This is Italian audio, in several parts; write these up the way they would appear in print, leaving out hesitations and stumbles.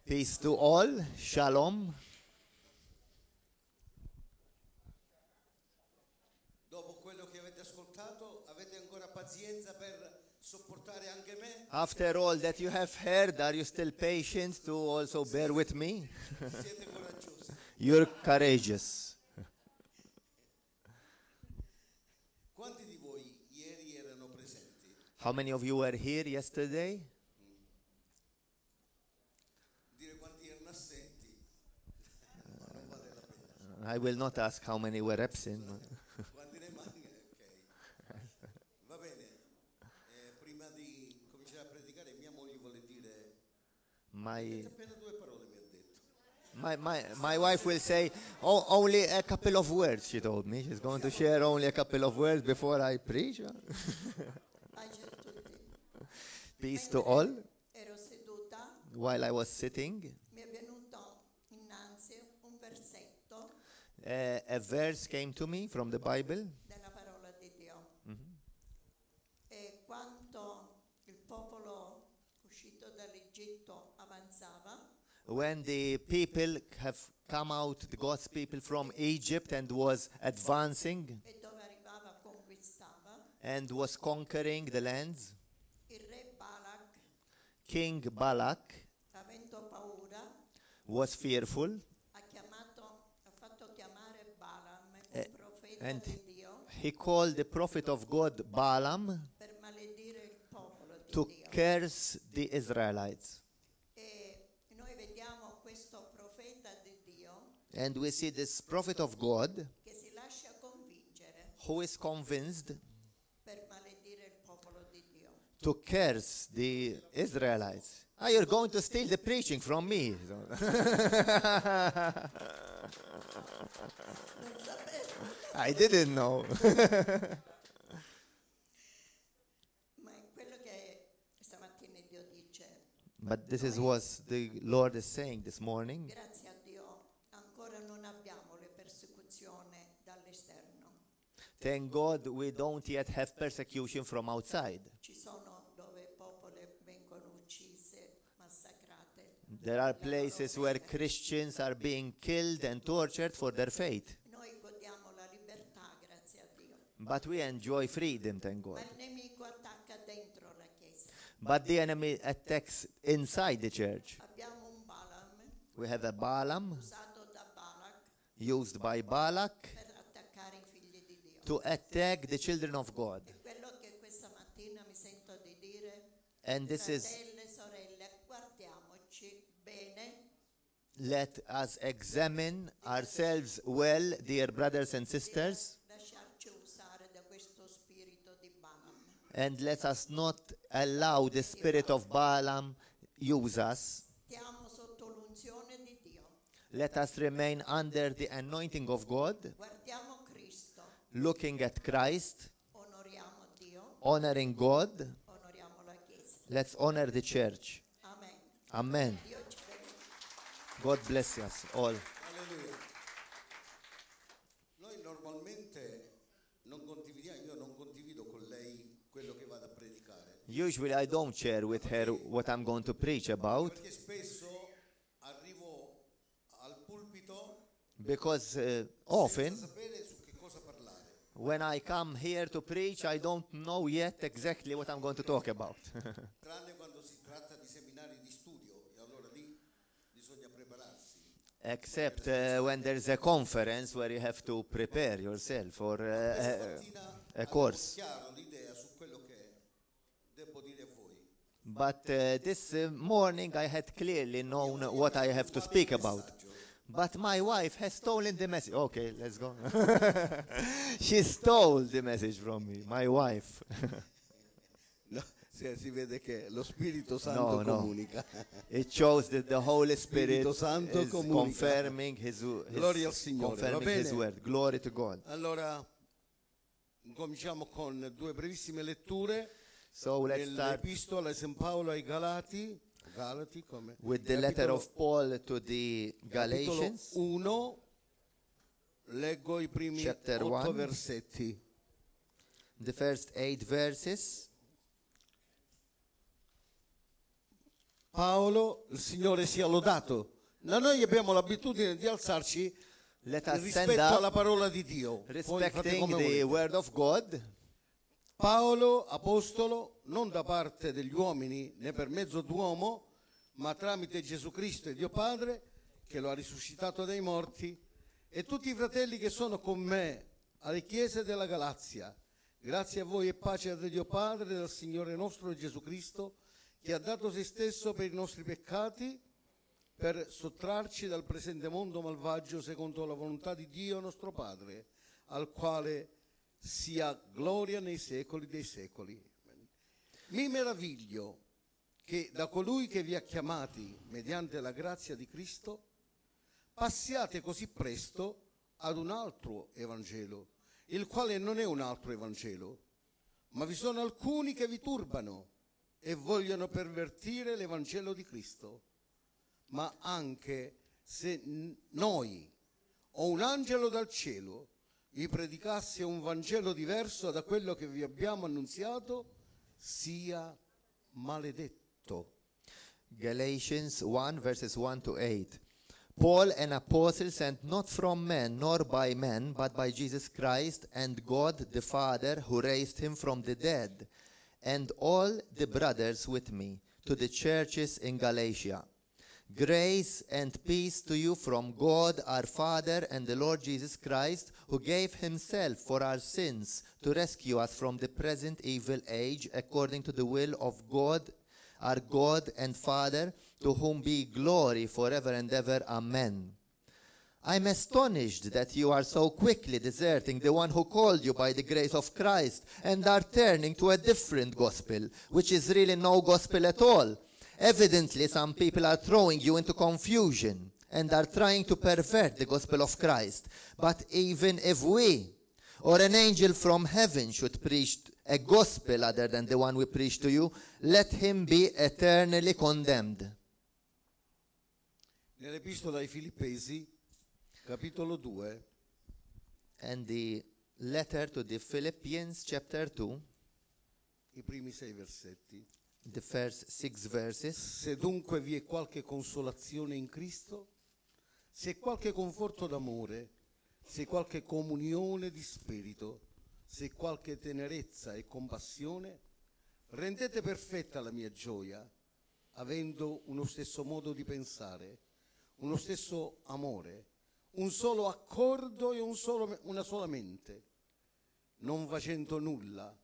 Peace to all. Shalom. Dopo quello che avete ascoltato, avete ancora pazienza per sopportare anche me? After all that you have heard, are you still patient to also bear with me? Siete coraggiosi. You're courageous. Quanti di voi ieri erano presenti? How many of you were here yesterday? Dire quanti erano assenti, ma non vale la pena. I will not ask how many were absent. Quanti ne mancano? Ok. Va bene. Prima di cominciare a predicare, mia moglie vuole dire My appena due parole, mi ha detto. my wife will say, oh, only a couple of words, she told me. She's going to share only a couple of words before I preach. Pace a tutti. Peace to all. Ero seduta, While I was sitting, mi è venuto innanzi un versetto a verse came to me from the Bible. della parola di Dio. E quanto il popolo uscito dall'Egitto avanzava, When the people have come out, the God's people from Egypt, and was advancing e dove arrivava conquistava, and was conquering the lands, il re Balak, King Balak avendo paura, was fearful, ha fatto chiamare Balaam, Eh, un profeta and di Dio, he called the prophet of God Balaam per maledire il popolo di to Dio. curse the Israelites. E noi vediamo questo profeta di Dio And we see this prophet of God che si lascia convincere who is convinced per maledire il popolo di Dio. to curse the Israelites. Ah, you're going to steal the preaching from me. Non sapevo, I didn't know. ma è quello che stamattina Dio dice. But this is what the Lord is saying this morning. Grazie a Dio ancora non abbiamo le persecuzioni dall'esterno. Thank God we don't yet have persecution from outside. Ci sono dove popoli vengono uccise, massacrate. There are places where Christians are being killed and tortured for their faith. Noi godiamo la libertà, grazie a Dio. But we enjoy freedom, thank Ma God. il nemico attacca dentro la Chiesa. But the enemy attacks inside the church. Abbiamo un Balaam We have a Balaam usato da Balak used by Balak per attaccare i figli di Dio. to attack the children of God. E quello che questa mattina mi sento di dire, And this is, fratelli e sorelle, guardiamoci bene, let us examine ourselves well, dear brothers and sisters, lasciarci usare da questo spirito di Balaam. and let us not allow the spirit of Balaam use us. Stiamo sotto l'unzione di Dio. Let us remain under the anointing of God, Guardiamo Cristo, looking at Christ, onoriamo Dio, honoring God. onoriamo la Chiesa. Let's honor the church. Amen. Amen. Dio ci benedica. God bless us all. Alleluia. Noi normalmente non condividiamo, io non condivido con lei quello che vado a predicare, Usually I don't share with her what I'm going to preach about perché spesso arrivo al pulpito because senza often sapere su che cosa parlare. when I come here to preach, I don't know yet exactly what I'm going to talk about. Tranne quando si tratta di seminari di studio, e allora lì bisogna prepararsi. Except when there's a conference where you have to prepare yourself for Stamattina a avevo course. chiaro l'idea su quello che devo dire a voi. But this morning I had clearly known what I have to speak about. But my wife has stolen the message. Okay, let's go. She stole the message from me, my wife. No, si vede che lo Spirito No, Santo no. comunica. It shows that the Holy Spirit Spirito Santo is comunica. confirming his Gloria al Signore, va confirming His bene? word. Glory to God. Allora, cominciamo con due brevissime letture So let's start nell'Epistola di San Paolo ai Galati, come? with the letter of Paul to the Capitolo Galatians. 1, leggo i primi Chapter 8 1. versetti. The first 8 verses. Paolo, il Signore sia lodato. Noi abbiamo l'abitudine di alzarci Let in us stand rispetto alla up, parola di Dio. Poi fate respecting come the volete. word of God. Paolo, apostolo, non da parte degli uomini né per mezzo d'uomo, ma tramite Gesù Cristo e Dio Padre, che lo ha risuscitato dai morti, e tutti i fratelli che sono con me alle chiese della Galazia. Grazie a voi e pace da Dio Padre e dal Signore nostro Gesù Cristo, che ha dato se stesso per i nostri peccati, per sottrarci dal presente mondo malvagio secondo la volontà di Dio nostro Padre, al quale sia gloria nei secoli dei secoli. Mi meraviglio che da colui che vi ha chiamati mediante la grazia di Cristo passiate così presto ad un altro Evangelo, il quale non è un altro Evangelo, ma vi sono alcuni che vi turbano e vogliono pervertire l'Evangelo di Cristo. Ma anche se noi o un angelo dal cielo vi predicasse un Vangelo diverso da quello che vi abbiamo annunziato, sia maledetto. Galatians 1 verses 1 to 8. Paul, an apostle sent not from men nor by men, but by Jesus Christ and God the Father, who raised him from the dead, and all the brothers with me, to the churches in Galatia. Grace and peace to you from God our Father and the Lord Jesus Christ, who gave himself for our sins to rescue us from the present evil age, according to the will of God, our God and Father, to whom be glory forever and ever. Amen. I'm astonished that you are so quickly deserting the one who called you by the grace of Christ and are turning to a different gospel, which is really no gospel at all. Evidently, some people are throwing you into confusion and are trying to pervert the gospel of Christ. But even if we or an angel from heaven should preach a gospel other than the one we preach to you, let him be eternally condemned. Nell'epistola ai Filippesi, capitolo 2, And the letter to the Philippians, chapter 2, i primi 6 versetti. the first 6 verses. Se dunque vi è qualche consolazione in Cristo, se qualche conforto d'amore, se qualche comunione di spirito, se qualche tenerezza e compassione, rendete perfetta la mia gioia, avendo uno stesso modo di pensare, uno stesso amore, un solo accordo e una sola mente, non facendo nulla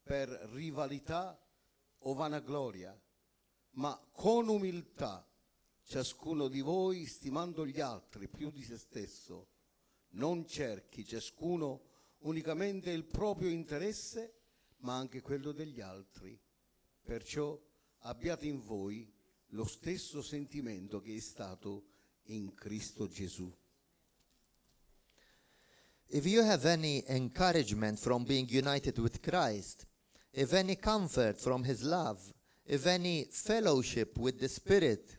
per rivalità o vanagloria, ma con umiltà, ciascuno di voi stimando gli altri più di se stesso, non cerchi ciascuno unicamente il proprio interesse, ma anche quello degli altri. Perciò abbiate in voi lo stesso sentimento che è stato in Cristo Gesù. If you have any encouragement from being united with Christ, if any comfort from his love, if any fellowship with the Spirit,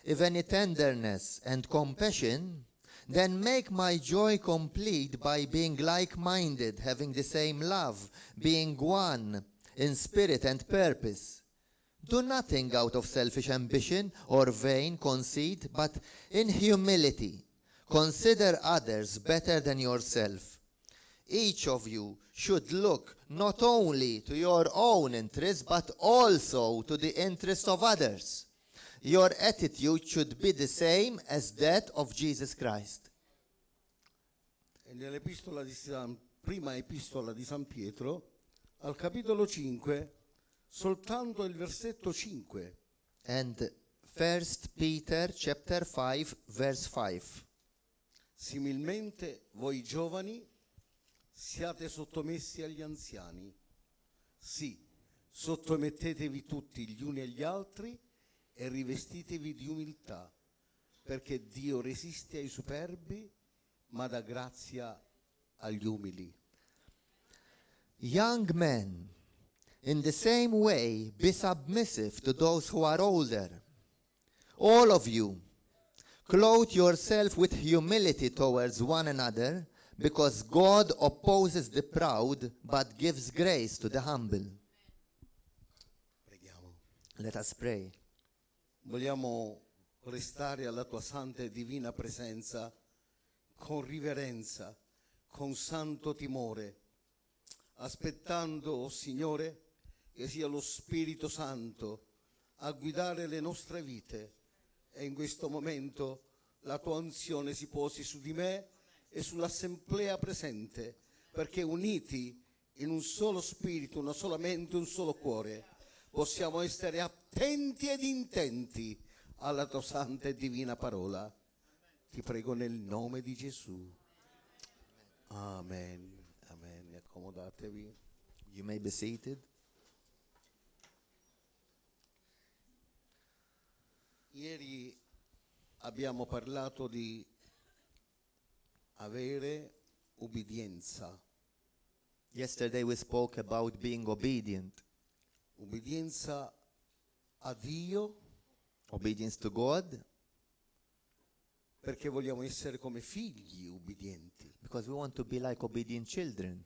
if any tenderness and compassion, then make my joy complete by being like-minded, having the same love, being one in spirit and purpose. Do nothing out of selfish ambition or vain conceit, but in humility consider others better than yourself. Each of you should look not only to your own interest, but also to the interest of others. Your attitude should be the same as that of Jesus Christ. E prima epistola di San Pietro, al capitolo 5, soltanto il versetto 5. And 1 Peter chapter 5 verse 5. Similmente voi giovani siate sottomessi agli anziani. Sì, sottomettetevi tutti gli uni agli altri e rivestitevi di umiltà, perché Dio resiste ai superbi, ma dà grazia agli umili. Young men, in the same way, be submissive to those who are older. All of you, clothe yourself with humility towards one another, because God opposes the proud, but gives grace to the humble. Preghiamo. Let us pray. Vogliamo restare alla tua santa e divina presenza con riverenza, con santo timore, aspettando, oh Signore, che sia lo Spirito Santo a guidare le nostre vite, e in questo momento la tua unzione si posi su di me e sull'assemblea presente, perché uniti in un solo spirito, una sola mente, un solo cuore, possiamo essere attenti ed intenti alla tua santa e divina parola. Ti prego nel nome di Gesù. Amen. Amen. Accomodatevi. You may be seated. Ieri abbiamo parlato di avere ubbidienza. Yesterday we spoke about being obedient. Ubbidienza a Dio, Obedience to God, perché vogliamo essere come figli ubbidienti. because we want to be like obedient children.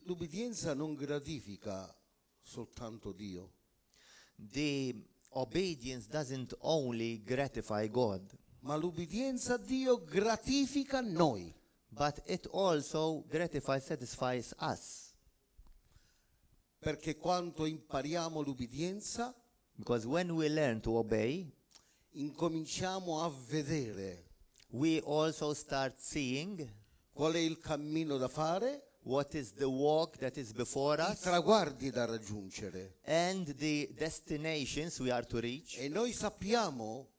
L'ubbidienza non gratifica soltanto Dio, The obedience doesn't only gratify God, ma l'ubbidienza a Dio gratifica noi. but it also gratifies, satisfies us. Perché quando impariamo l'ubbidienza, Because when we learn to obey, incominciamo a vedere we also start seeing qual è il cammino da fare, what is the walk that is before i us traguardi da raggiungere. and the destinations we are to reach. E noi sappiamo,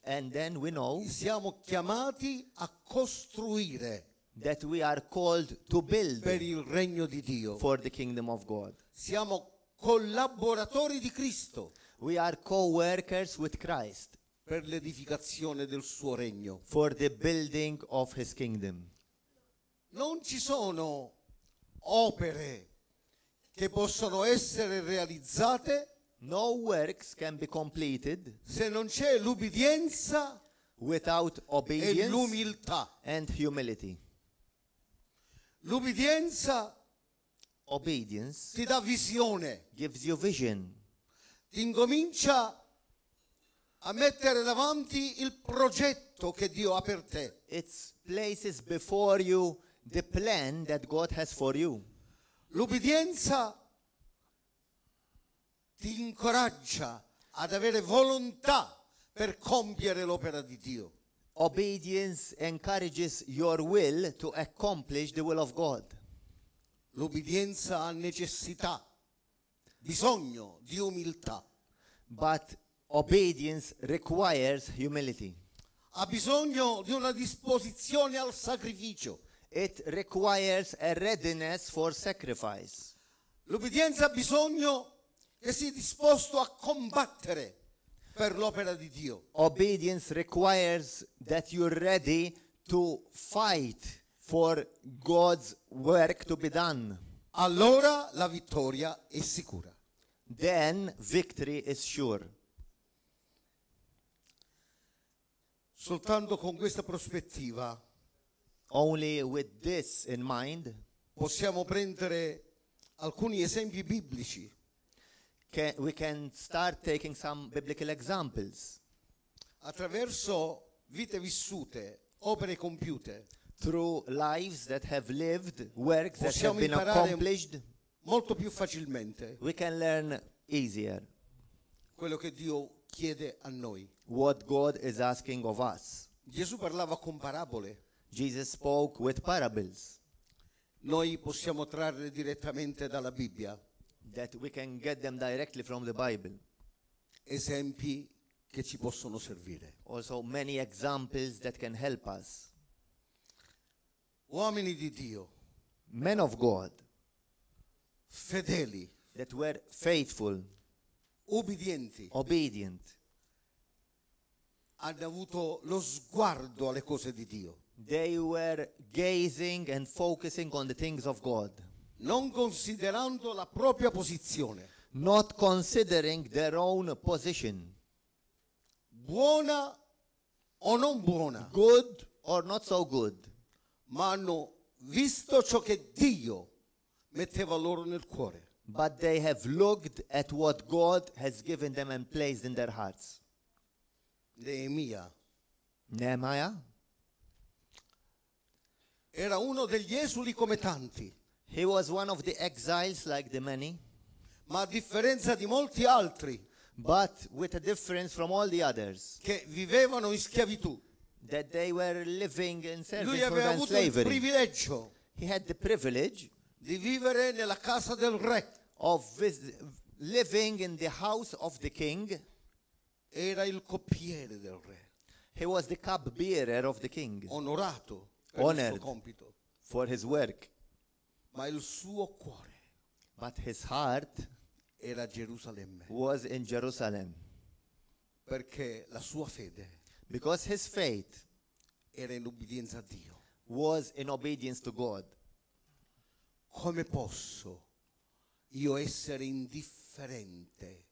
And then we know siamo chiamati a costruire that we are called to build per il regno di Dio. for the kingdom of God. Siamo collaboratori di Cristo We are co-workers with Christ per l'edificazione del suo regno. for the building of his kingdom. Non ci sono opere che possono essere realizzate No works can be completed se non c'è l'ubbidienza without e obedience l'umiltà. and humility. L'ubbidienza Obedience ti dà visione, gives you vision. ti incomincia a mettere davanti il progetto che Dio ha per te. It places before you the plan that God has for you. L'ubbidienza ti incoraggia ad avere volontà per compiere l'opera di Dio. Obedience encourages your will to accomplish the will of God. L'ubbidienza ha necessità, bisogno di umiltà, But obedience requires humility. ha bisogno di una disposizione al sacrificio. It requires a readiness for sacrifice. L'ubbidienza ha bisogno che sia disposto a combattere per l'opera di Dio. Obedience requires that you're ready to fight for God's work to be done. Allora la vittoria è sicura. Then victory is sure. Soltanto con questa prospettiva Only with this in mind possiamo prendere alcuni esempi biblici we can start taking some biblical examples attraverso vite vissute, opere compiute. through lives that have lived, works that have Possiamo been imparare accomplished. molto più facilmente We can learn easier quello che Dio chiede a noi. what God is asking of us. Gesù parlava con parabole. Jesus spoke with parables Noi possiamo trarre direttamente dalla Bibbia that we can get them directly from the Bible. esempi che ci possono servire. Also many examples that can help us. Uomini di Dio, Men of God fedeli, that were faithful, ubbidienti, obedient. hanno avuto lo sguardo alle cose di Dio, They were gazing and focusing on the things of God, non considerando la propria posizione, not considering their own position, buona o non buona, good or not so good, ma hanno visto ciò che Dio metteva loro nel cuore. but they have looked at what God has given them and placed in their hearts. Neemia Nehemiah, era uno degli esuli come tanti, he was one of the exiles like the many, ma a differenza di molti altri but with a difference from all the others, che vivevano in schiavitù. that they were living in Lui servitude aveva and avuto il slavery. privilegio He had the privilege di vivere nella casa del re. of living in the house of the king. Era il coppiere del re, He was the cupbearer of the king onorato per il Honored. suo compito, for his work. ma il suo cuore But his heart era a Gerusalemme, was in Jerusalem perché la sua fede because his faith era in ubbidienza a Dio. was in obedience to God. Come posso io essere indifferente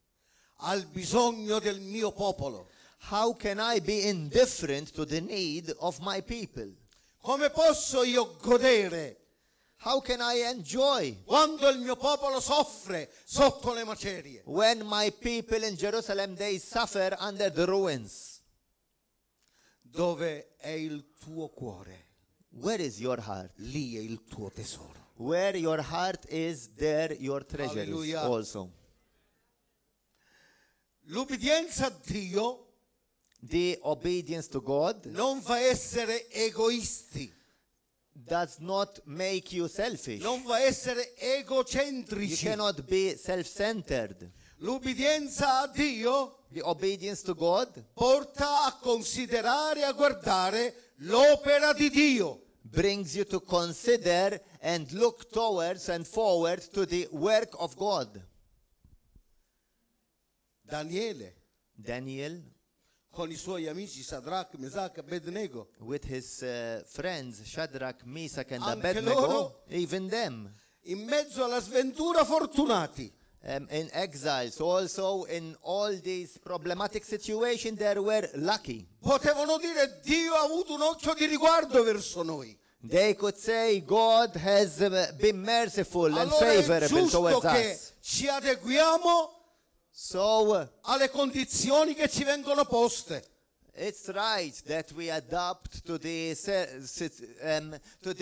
al bisogno del mio popolo? How can I be indifferent to the need of my people? Come posso io godere How can I enjoy quando il mio popolo soffre sotto le macerie? when my people in Jerusalem, they suffer under the ruins? Dove è il tuo cuore, Where is your heart? lì è il tuo tesoro. Where your heart is, there your treasure is Hallelujah. also. L'ubbidienza a Dio The obedience to God non va a essere egoisti, does not make you selfish. non va a essere You egocentrici. cannot be self-centered. L'ubbidienza a Dio The obedience to God porta a considerare e a guardare l'opera di Dio. brings you to consider and look towards and forward to the work of God. Daniele, Daniel, con i suoi amici Sadrach, Mesach, Abednego, with his friends Shadrach, Meshach, and Anche Abednego, loro. even them, in mezzo alla sventura fortunati, in exiles, also in all these problematic situations, they were lucky. potevano dire Dio ha avuto un occhio di riguardo verso noi. They could say God has been merciful and Allora è favorable giusto towards che us. ci adeguiamo So alle condizioni che ci vengono poste. it's right that we adapt to the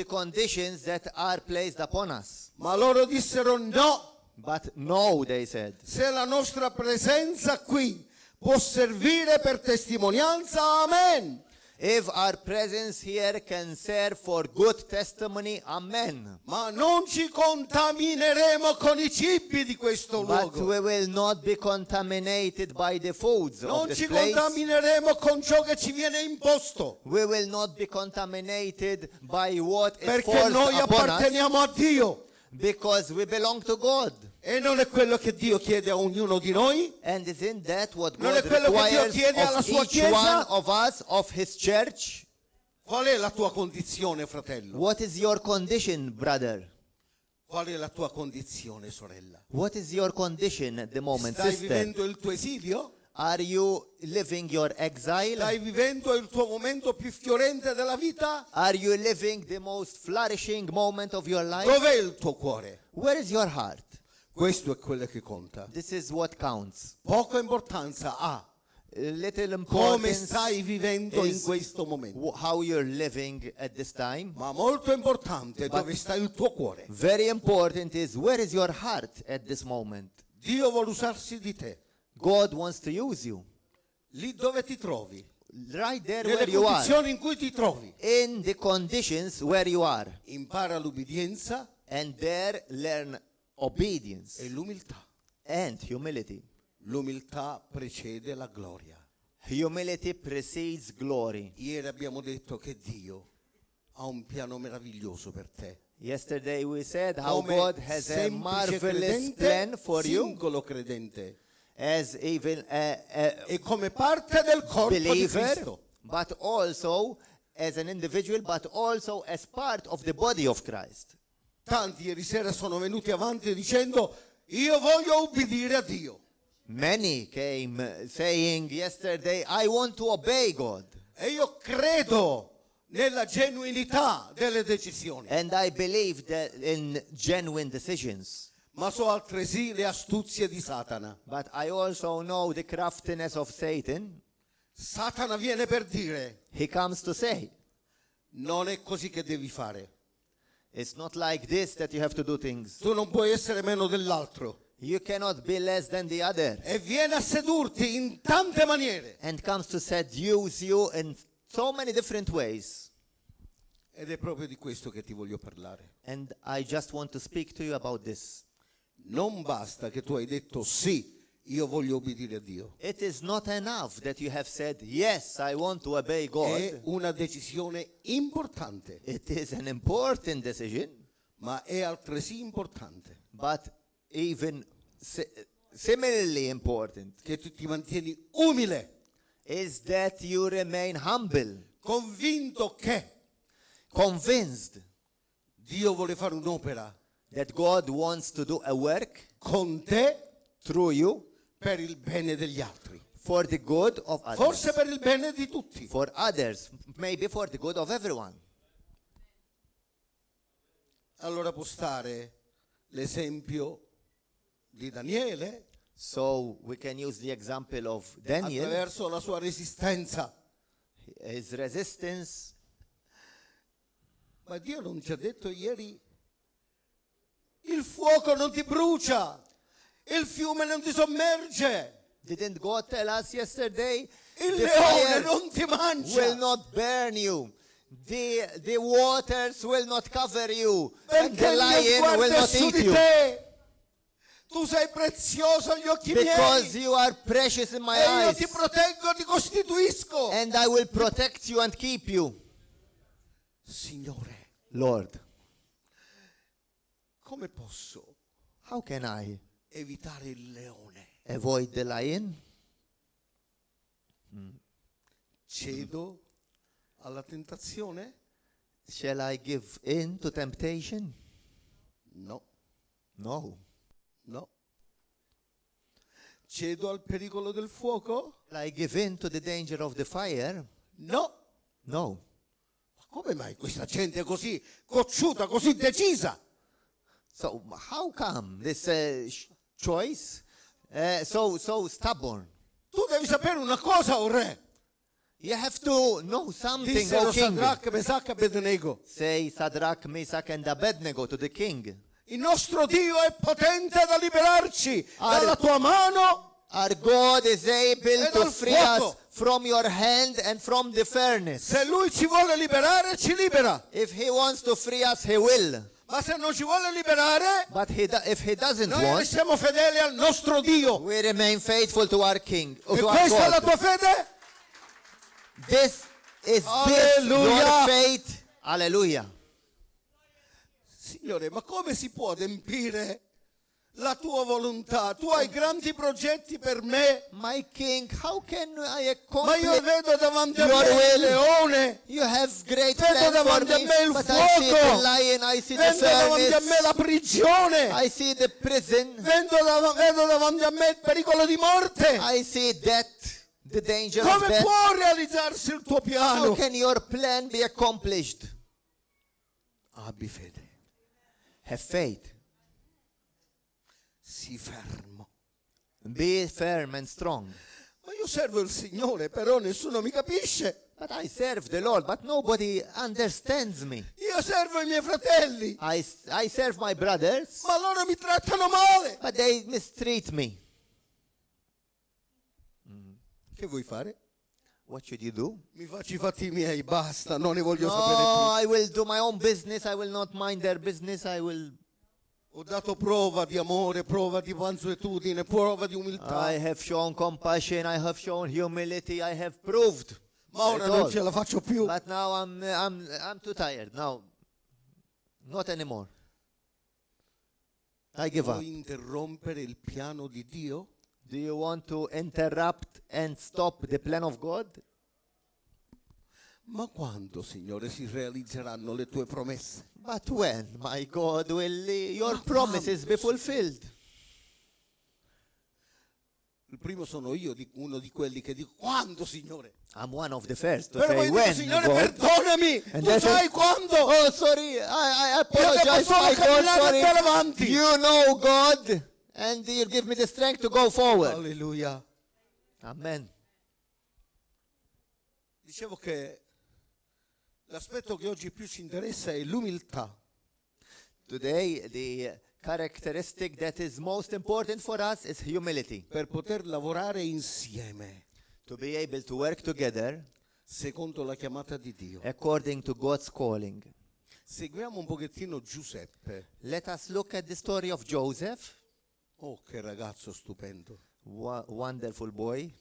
conditions that are placed upon us. Ma loro dissero no, But no, they said, se la nostra presenza qui può servire per testimonianza, amen. if our presence here can serve for good testimony, amen. Ma non ci contamineremo con i cibi di questo But luogo. we will not be contaminated by the foods of Non this ci place. contamineremo con ciò che ci viene imposto. We will not be contaminated by what is Perché forced noi upon us, apparteniamo a Dio. because we belong to God. E non è quello che Dio chiede a ognuno di noi? And isn't that what Non è God quello che Dio requires chiede alla of sua each Chiesa? one of us, of His church? Qual è la tua condizione, fratello? What is your condition, brother? Qual è la tua condizione, sorella? What is your condition at the moment, Stai sister? vivendo il tuo esilio? Are you living your exile? Stai vivendo il tuo momento più fiorente della vita? Are you living the most flourishing moment of your life? Dov'è il tuo cuore? Where is your heart? Questo è quello che conta. This is what counts. Poca importanza ha Little come importance stai vivendo in is questo momento, how you're living at this time. ma molto importante è dove sta il tuo cuore. Very important is where is your heart at this moment. Dio vuole usarsi di te, God wants to use you lì dove ti trovi, right there nelle where you are, condizioni in cui ti trovi. in the conditions where you are, Impara l'ubbidienza and there learn obedience e l'umiltà. and humility. L'umiltà precede la gloria. Humility precedes glory. Ieri abbiamo detto che Dio ha un piano meraviglioso per te. Yesterday we said how Come God has a semplice marvelous credente, plan for you singolo credente, as even a e come parte del corpo di believer, Cristo. but also as an individual, but also as part of the body of Christ. Tanti ieri sera sono venuti avanti dicendo io voglio ubbidire a Dio. Many came saying yesterday, I want to obey God. E io credo nella genuinità delle decisioni. And I believe that in genuine decisions. ma so altresì le astuzie di Satana. but I also know the craftiness of Satan. Satana viene per dire: He comes to say, non è così che devi fare. it's not like this that you have to do things. Tu non puoi essere meno dell'altro. You cannot be less than the other. E viene a sedurti in tante maniere. And comes to seduce you in so many different ways. Ed è proprio di questo che ti voglio parlare. And I just want to speak to you about this. Non basta che tu hai detto sì, io voglio obbedire a Dio. It is not enough that you have said, yes, I want to obey È God. una decisione importante, It is an important decision, ma è altresì importante but even similarly important che tu ti mantieni umile, is that you remain humble, convinto che convinced Dio vuole fare un'opera that God wants to do a work con te through you per il bene degli altri. for the good of others. Forse per il bene di tutti. For others, maybe for the good of everyone. Allora può stare l'esempio di Daniele So we can use the example of Daniel, attraverso la sua resistenza. his resistance. Ma Dio non ci ha detto ieri: il fuoco non ti brucia, il fiume non ti sommerge, Didn't God tell us yesterday? il The leone fire non ti will mangia, not burn you. The waters will not cover you. And perché the il mio lion will sguardo è not su eat di you. te. Tu sei prezioso agli occhi Because miei you are precious in my e io eyes. ti proteggo, ti costituisco. And I will protect you and keep you. Signore, Lord, come posso how can I evitare il leone? avoid the lion? Cedo alla tentazione? Shall I give in to temptation? No, No. no. Cedo al pericolo del fuoco? Shall I give in to the danger of the fire? No. No. Ma come mai questa gente è così cocciuta, così decisa? So how come this choice so stubborn? Tu devi sapere una cosa, o re. You have to know something, Dissero O king. Sadrach, Mesach e Abednego: Say Sadrach, Meshach, and Abednego to the king. il nostro Dio è potente da liberarci dalla tua mano. Our God is able E to dal free fuoco. us from your hand and from the furnace. Se lui ci vuole liberare, ci libera. If he wants to free us, he will. Ma se non ci vuole liberare, But if he doesn't noi want, restiamo fedeli al nostro Dio. we remain faithful to our king, E to our questa è la God. tua fede? This is Alleluia. your faith. Hallelujah. Signore, ma come si può adempiere la tua volontà? Tu hai grandi progetti per me, My king, how can I ma accomplish? io vedo davanti a me Your il will. leone, You have great vedo plans for davanti a me, me il but I see the fuoco, lion, I see the vedo davanti a me furnace, la prigione, I see the prison, vedo davanti a me il pericolo di morte. I see death, the danger of Come death. può realizzarsi il tuo How piano? can your plan be accomplished? Abbi fede, Have faith. sii fermo. Be firm and strong. Ma io servo il Signore, però nessuno mi capisce. But I serve the Lord, but nobody understands me. Io servo i miei fratelli, I serve my brothers, ma loro mi trattano male. but they mistreat me. Che vuoi fare? What should you do? Mi faccio i fatti miei, basta, non ne voglio sapere No, I will do my own business. I will not mind their business. I will. più. Ho dato prova di amore, prova di mansuetudine, prova di umiltà, I have shown compassion. I have shown humility. I have proved. ma ora At non all. ce la faccio più. But now I'm too tired. Now, not anymore. I give up. Vuoi interrompere il piano di Dio? Do you want to interrupt and stop the plan of God? Ma quando, Signore, si realizzeranno le tue promesse? But when, my God, will your Ma promises be fulfilled? Il primo sono io, uno di quelli che dico quando, Signore? I'm one of the first to Però say poi dico, when, Signore, God. perdonami, And tu that's sai it. quando? Oh, sorry, I apologize, solo my God, camminare sorry. andare avanti. You know, God, and you give me the strength to go forward. Alleluia. Amen. Dicevo che l'aspetto che oggi più ci interessa è l'umiltà. Today, the characteristic that is most important for us is humility. Per poter lavorare insieme To be able to work together secondo la chiamata di Dio. according to God's calling. Seguiamo un pochettino Giuseppe. Let us look at the story of Joseph, Oh, che ragazzo stupendo. wonderful boy,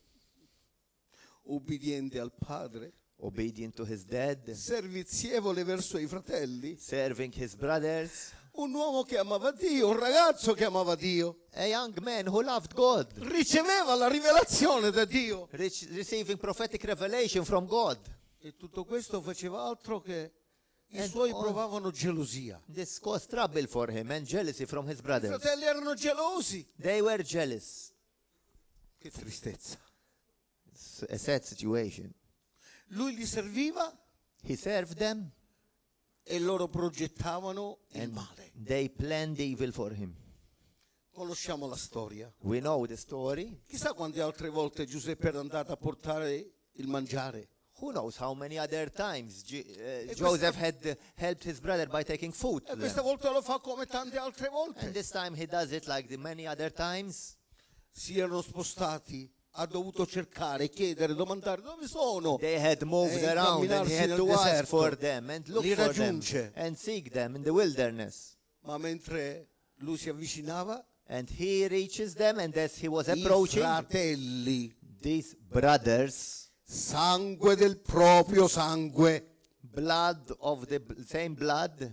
Ubbidiente al padre, obedient to his dad, servizievole verso i fratelli, serving his brothers, un uomo che amava Dio, un ragazzo che amava Dio, a young man who loved God, riceveva la rivelazione da Dio. receiving prophetic revelation from God. E tutto questo faceva altro che i And suoi all- provavano gelosia. This caused trouble for him and jealousy from his I brothers. fratelli erano gelosi. They were jealous. Che tristezza. It's a sad situation. Lui li serviva He served them e loro progettavano il and male. they planned evil for him. Conosciamo la storia. We know the story. Chissà quante altre volte Giuseppe era andato a portare il mangiare. Who knows how many other times questa- Joseph had helped his brother by taking food to E questa them. volta lo fa come tante altre And volte. this time he does it like the many other times. Si erano spostati, ha dovuto cercare, chiedere, domandare dove sono. They had moved E around and he incamminarsi had nel to ask deserto. for them and look Li for them raggiunge. and seek them in the wilderness. Ma mentre lui si avvicinava, And he reaches them, and as he was i approaching, fratelli, these brothers, sangue del proprio sangue, blood of the same blood,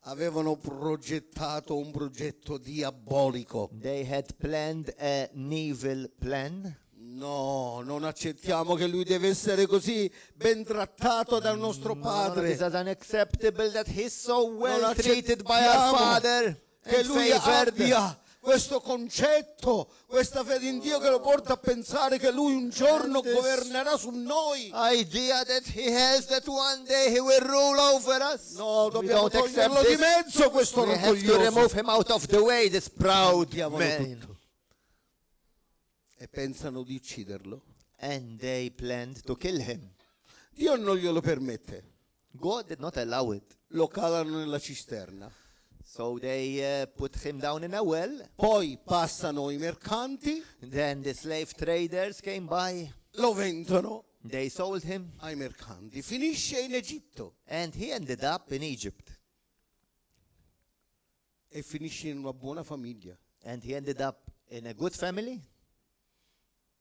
avevano progettato un progetto diabolico. they had planned an evil plan. No, non accettiamo che lui deve essere così ben trattato dal nostro It padre. is unacceptable that he's so well Non treated by our accettiamo father che and lui favored. abbia questo concetto, questa fede in Dio che lo porta a pensare che lui un giorno And this- governerà su noi. Idea that he has that one day he will rule over us. No, We dobbiamo don't accept toglierlo di this. mezzo questo We have to orgoglioso. remove him out of the way, this proud Diavolo man. tutto. E pensano di ucciderlo. And they planned to kill him. Dio non glielo permette. God did not allow it. Lo calano nella cisterna. So they put him down in a well. Poi passano i mercanti, Then the slave traders came by. lo vendono They sold him. ai mercanti. Finisce in Egitto And he ended up in Egypt. e finisce in una buona famiglia. And he ended up in a good family.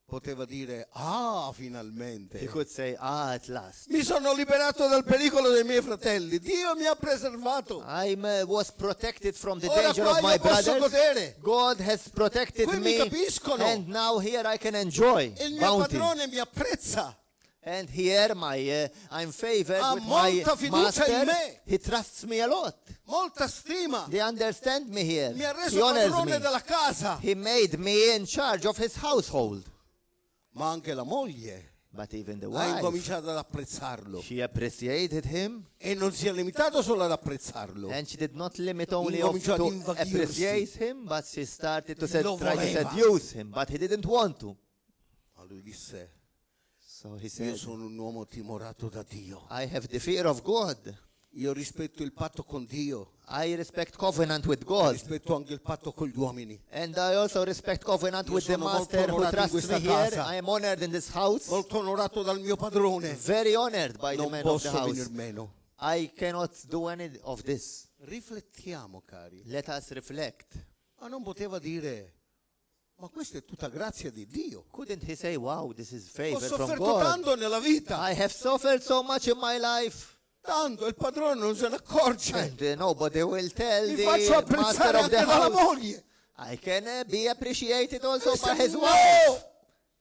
Poteva dire, ah, He finalmente. could say, at last. Mi sono liberato dal pericolo dei miei fratelli. Dio mi ha preservato. I was protected from the Ora danger qua of my io posso brothers. godere. God has protected Qui mi me. capiscono. And now here I can enjoy Il mio bounty. padrone mi apprezza. And here I'm favored Ha with my molta fiducia in master. me. He trusts me a lot. Molta stima. They understand me here. Mi ha He reso honors padrone me. della casa. He made me in charge of his household. Ma anche la moglie But even the ha wife, incominciato ad apprezzarlo. she appreciated him. E non si è limitato solo ad apprezzarlo. And she did not limit only Incominciò ad to invaghirsi. appreciate him, but she started to Lo try to voleva. seduce him. But he didn't want to. Ma lui disse, So he io said, sono un uomo timorato da Dio. I have the fear of God. Io rispetto il patto con Dio. I respect covenant with God. Rispetto anche il patto con gli uomini. And I also respect covenant Io with the sono molto master who onorato in trusts questa me here. casa. I am honored in this house. Molto onorato dal mio padrone. Very honored by the Non man of the posso house. venir meno. I cannot do any of this. Riflettiamo, cari. Let us reflect. Ma non poteva dire, ma questa è tutta grazia di Dio. Couldn't he say, wow, this is Ho favor from sofferto God? tanto nella vita. I have suffered so much in my life. Tanto il padrone non se ne accorge. And nobody will tell Mi the faccio master apprezzare of the anche dalla house. moglie. I can be appreciated also by Disse, his no, wife.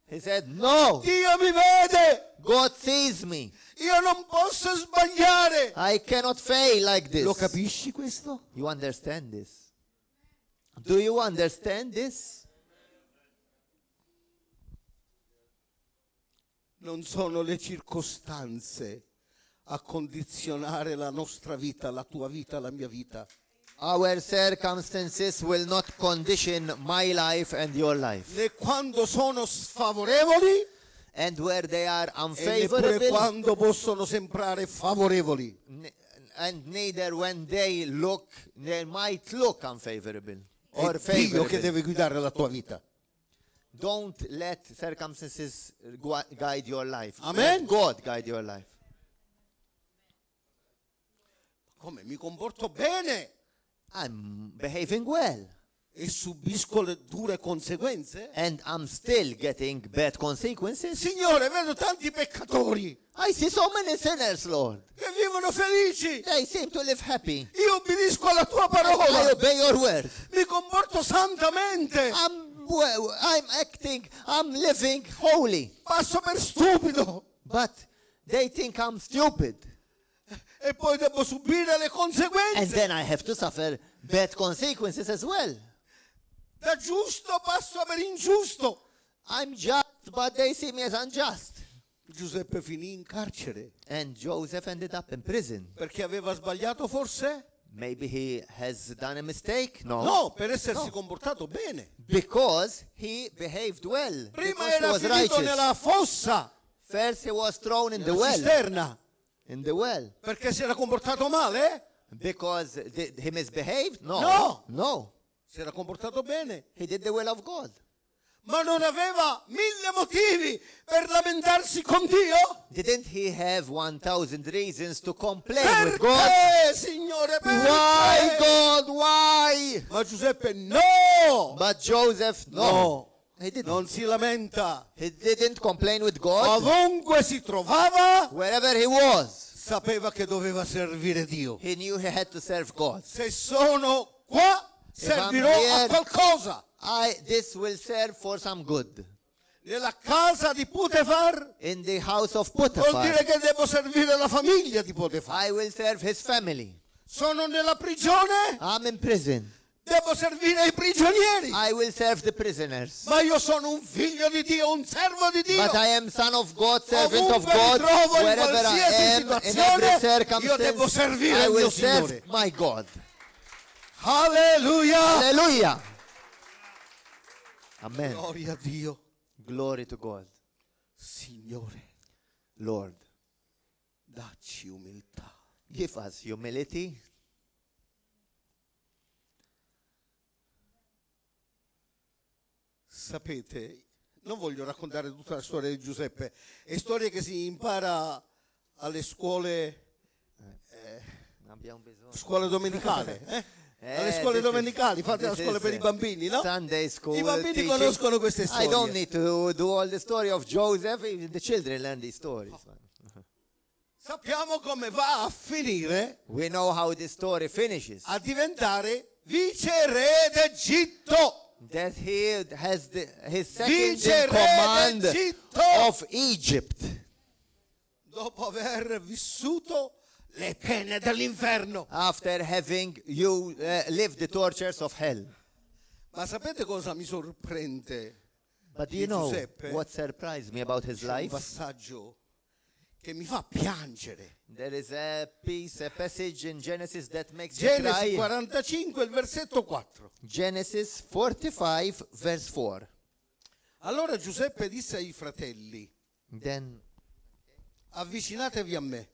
He said, no, Dio mi vede. God sees me. Io non posso sbagliare. I cannot fail like this. Lo capisci questo? You understand this? Do you understand this? Non sono le circostanze a condizionare la nostra vita, la tua vita, la mia vita. Our circumstances will not condition my life and your life. Né quando sono sfavorevoli And where they are e neppure unfavorable, quando possono sembrare favorevoli. and neither when they might look unfavorable or È Dio che favorable. deve guidare la tua vita. Don't let circumstances guide your life. Amen. Let God guide your life. Come mi comporto bene I'm behaving well, e subisco le dure conseguenze? and I'm still getting bad consequences. Signore, vedo tanti peccatori I see so many sinners, Lord. che vivono felici. They seem to live happy. Io obbedisco alla tua I parola. obey your word. Mi comporto santamente. I'm living holy. Passo per stupido. But they think I'm stupid. E poi devo subire le And conseguenze. then I have to suffer bad consequences as well. Da giusto passo per ingiusto. I'm just, but they see me as unjust. Giuseppe finì in carcere And Joseph ended up in prison. perché aveva sbagliato forse? Maybe he has done a mistake? No. No, per essersi No. comportato bene. Because he behaved well. Prima Because he era was finito righteous. nella fossa, First he was thrown in the nella well. cisterna, In the well. perché si era comportato male? Because he misbehaved? No. No. No. Si era comportato bene, He did the will of God. ma non aveva 1000 motivi per lamentarsi con Dio? Didn't he have 1,000 reasons to complain with God? Perché, Signore, Why, perché? God? Why? Ma Giuseppe no! But Joseph, no. No, He didn't. non si lamenta. He didn't complain with God. Ovunque si trovava, Wherever he was, sapeva che doveva servire Dio. he knew he had to serve God. Se sono qua, servirò a here- qualcosa. This will serve for some good. Nella casa di Potifar In the house of vuol dire Potiphar, che devo servire la famiglia di Potifar. I will serve his family. Sono nella prigione, I'm in prison. devo servire i prigionieri. I will serve the prisoners. Ma io sono un figlio di Dio, un servo di Dio. But I am son of God, servant of Ovunque mi God. trovo, in Wherever I qualsiasi am, in situazione, every io devo circumstance, servire I il will mio serve Signore. my God. Alleluia! Hallelujah. Amen. Gloria a Dio. Glory to God. Signore, Lord, dacci umiltà. give us humility. Sapete, non voglio raccontare tutta la storia di Giuseppe, è storia che si impara alle scuole Abbiamo bisogno. scuole domenicali, alle scuole this is- domenicali, fate la this scuola is, per i bambini, no? Sunday school I bambini teaching. conoscono queste I don't storie. need to do all the story of Joseph. Even the children learn these stories. Sappiamo come va a finire We know how the story finishes. a diventare viceré d'Egitto. That he has his second in Viceré command d'Egitto. of Egypt. Dopo aver vissuto le pene dell'inferno. After having lived the tortures of hell. Ma sapete cosa mi sorprende? But do Di you know Giuseppe? what surprised me about his C'è un life? passaggio che mi fa piangere. There is a passage in Genesis that makes me Genesi cry. 45, il versetto 4. Genesis 45, verse 4. Allora Giuseppe disse ai fratelli: Then avvicinatevi a me.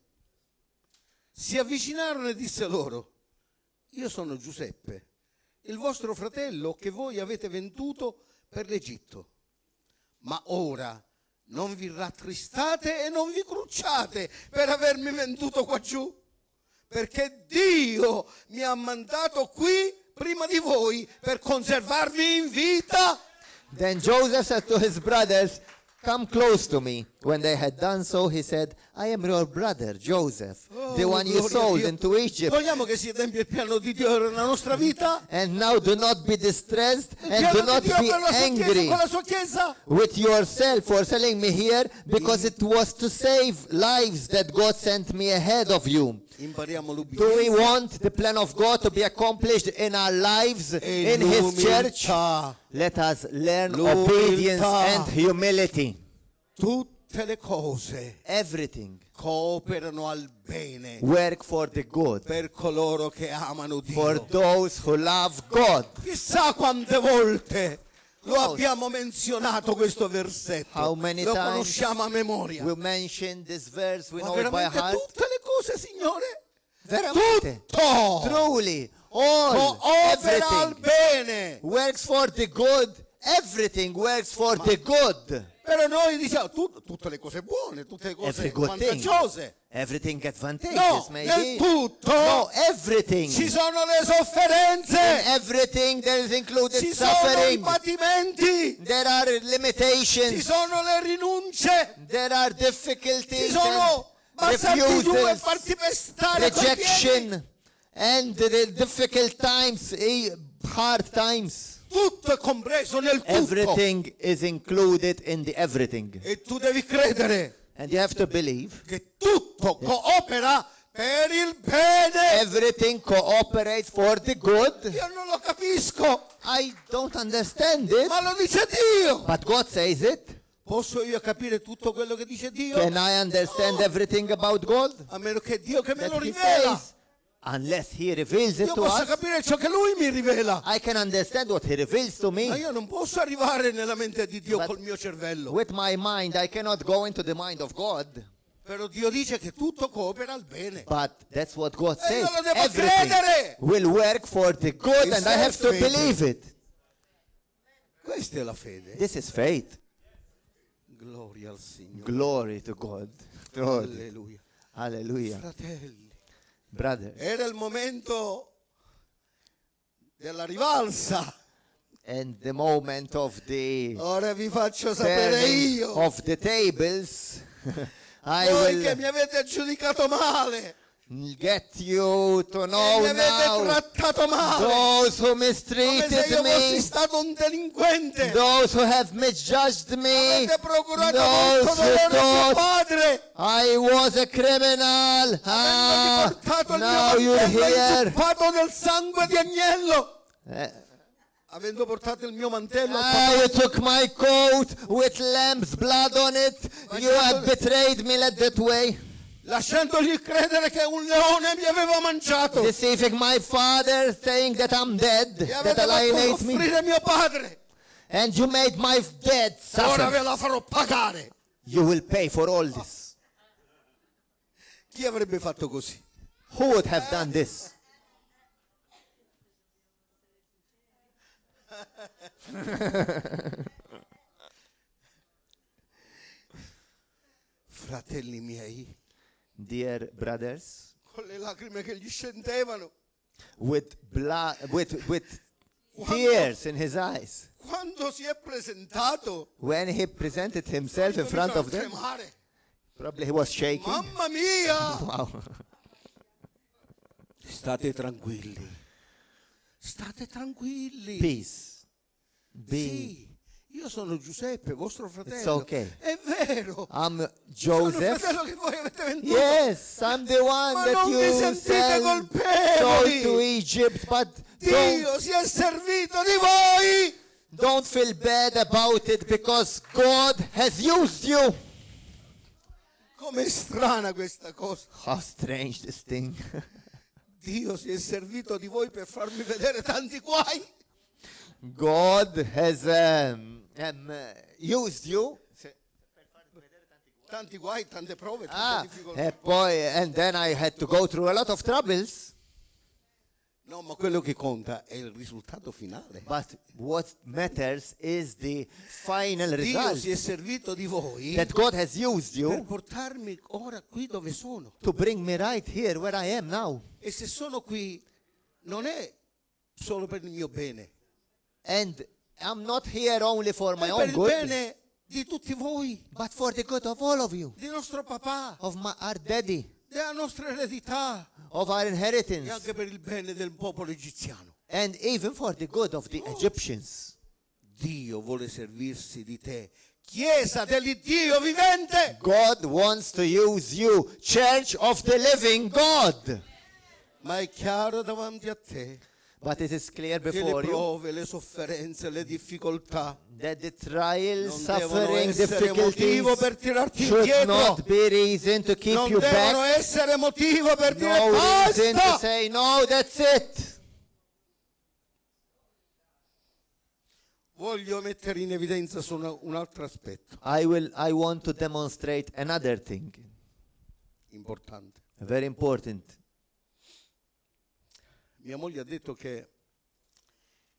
Si avvicinarono e disse loro: io sono Giuseppe, il vostro fratello che voi avete venduto per l'Egitto. Ma ora non vi rattristate e non vi crucciate per avermi venduto qua giù, perché Dio mi ha mandato qui prima di voi per conservarvi in vita. Then Joseph said to his brothers, "Come close to me." When they had done so, he said, "I am your brother, Joseph, the one you gloria a sold Dio. into Egypt. Vogliamo che si adempia il piano di Dio nella nostra vita? And now do not be distressed Il and do piano not di Dio be per la sua chiesa, angry con la sua chiesa? with yourself for selling me here, because it was to save lives that God sent me ahead of you." Impariamo Do we l'ubbidienza want the plan of God to be accomplished in our lives, e in His church? l'umiltà. Let us learn L'umiltà. obedience and humility. Tutti tutte le cose everything cooperano al bene work for the good, per coloro che amano for Dio. those who love God. Chissà quante volte lo Wow. abbiamo menzionato questo versetto. How many Lo times conosciamo a memoria. we mention this verse, we Ma know it by veramente heart. tutte le cose, Signore? Veramente. Tutto Truly, all, opera al everything bene. works for the good. Everything works for the good. Però noi diciamo tutte le cose buone, tutte le Every cose good thing. vantaggiose. Everything advantageous, No, maybe. nel tutto No, everything. ci sono le In sofferenze, everything there is included ci sono i suffering. patimenti, There are ci limitations. sono le rinunce, There are ci difficulties sono and passarti giù e refusals, farti pestare coi piedi. rejection, and the difficult times, hard times. Tutto è compreso nel tutto. Everything is included in the everything. E tu devi credere And you have to believe che tutto coopera per il bene. everything cooperates for the good. Io non lo capisco, I don't understand it, ma lo dice Dio. but God says it. Posso io capire tutto quello che dice Dio? Can I understand everything about God? A meno che Dio che me lo That He rivela. says, unless He reveals it Io to posso us, capire ciò che Lui mi rivela. I can understand what He reveals to Ma me. io non posso arrivare nella mente di Dio But col mio cervello. With my mind, I cannot go into the mind of God. Però Dio dice che tutto coopera al bene. But that's what God E io says. lo devo Everything credere. will work for the good, and I have to Faith. believe it. Questa è la fede. This is faith. Gloria al Signore. Glory to God. Glory. Alleluia. Hallelujah. Fratelli, Brother, era il momento della rivalsa. and the moment of the Ora vi faccio sapere turning io. of the tables, I Voi che will mi avete giudicato male. get you to Che know mi avete now trattato male. those who Come se mistreated io fossi me, stato un delinquente. those who have misjudged me, Avete procurato those molto who dolore a mio thought padre. I was a criminal. Avendogli portato il Now mio you're mantello here. inzuppato nel sangue di agnello. Eh, Avendo portato il mio mantello al You took my coat with lamb's blood on it. You have betrayed me that way, lasciandogli credere che un leone mi aveva mangiato. deceiving my father, saying that I'm dead, E that avete fatto alienates me, soffrire mio padre. and you made my dead Ora suffer. ve la farò pagare. You will pay for all this. Chi avrebbe fatto così? Who would have done this? Fratelli miei, Dear brothers, con le lacrime che gli scendevano, with blood, with tears in his eyes, quando si è presentato, when he presented himself in front of them, tremare. probably he was shaking. Mamma mia! Wow. State tranquilli. State tranquilli. Peace. Be. Sì, io sono Giuseppe, vostro fratello. It's okay. È vero. I'm Sono il Joseph. fratello che voi avete venduto. Yes, I'm the one Ma that non vi you sentite sold colpevoli. to Egypt, but Dio si è servito di voi. don't feel bad about it because God has used you. Com'è strana questa cosa. How strange this thing. Dio si è servito di voi per farmi vedere tanti guai. God has used you. Tanti guai, tante prove, tante difficoltà. E poi, and then I had to go through a lot of troubles. No, ma quello che conta è il risultato finale. But what matters is the final Dio result. si è servito di voi That God has used per you portarmi ora qui dove sono. to bring me right here where I am now. E se sono qui non è solo per il mio bene, And I'm not here only for my è per own il good, bene di tutti voi, but for the good of all of you, di nostro papà, of our daddy, della nostra eredità of our e inheritance, anche per il bene del popolo egiziano. and even for the good of the Egyptians. Dio vuole servirsi di te, Chiesa dell'Iddio vivente. God wants to use you, Church of the Living God. Ma è chiaro davanti a te But it is clear che le before you prove, le sofferenze, le difficoltà that the trials, non devono suffering, essere motivo difficulties per tirarti should indietro. not be reason to keep Non you devono back. essere motivo per dire No reason to basta. say, no, that's it. Voglio mettere in evidenza su un altro aspetto I want to demonstrate another thing, importante. very important. Mia moglie ha detto che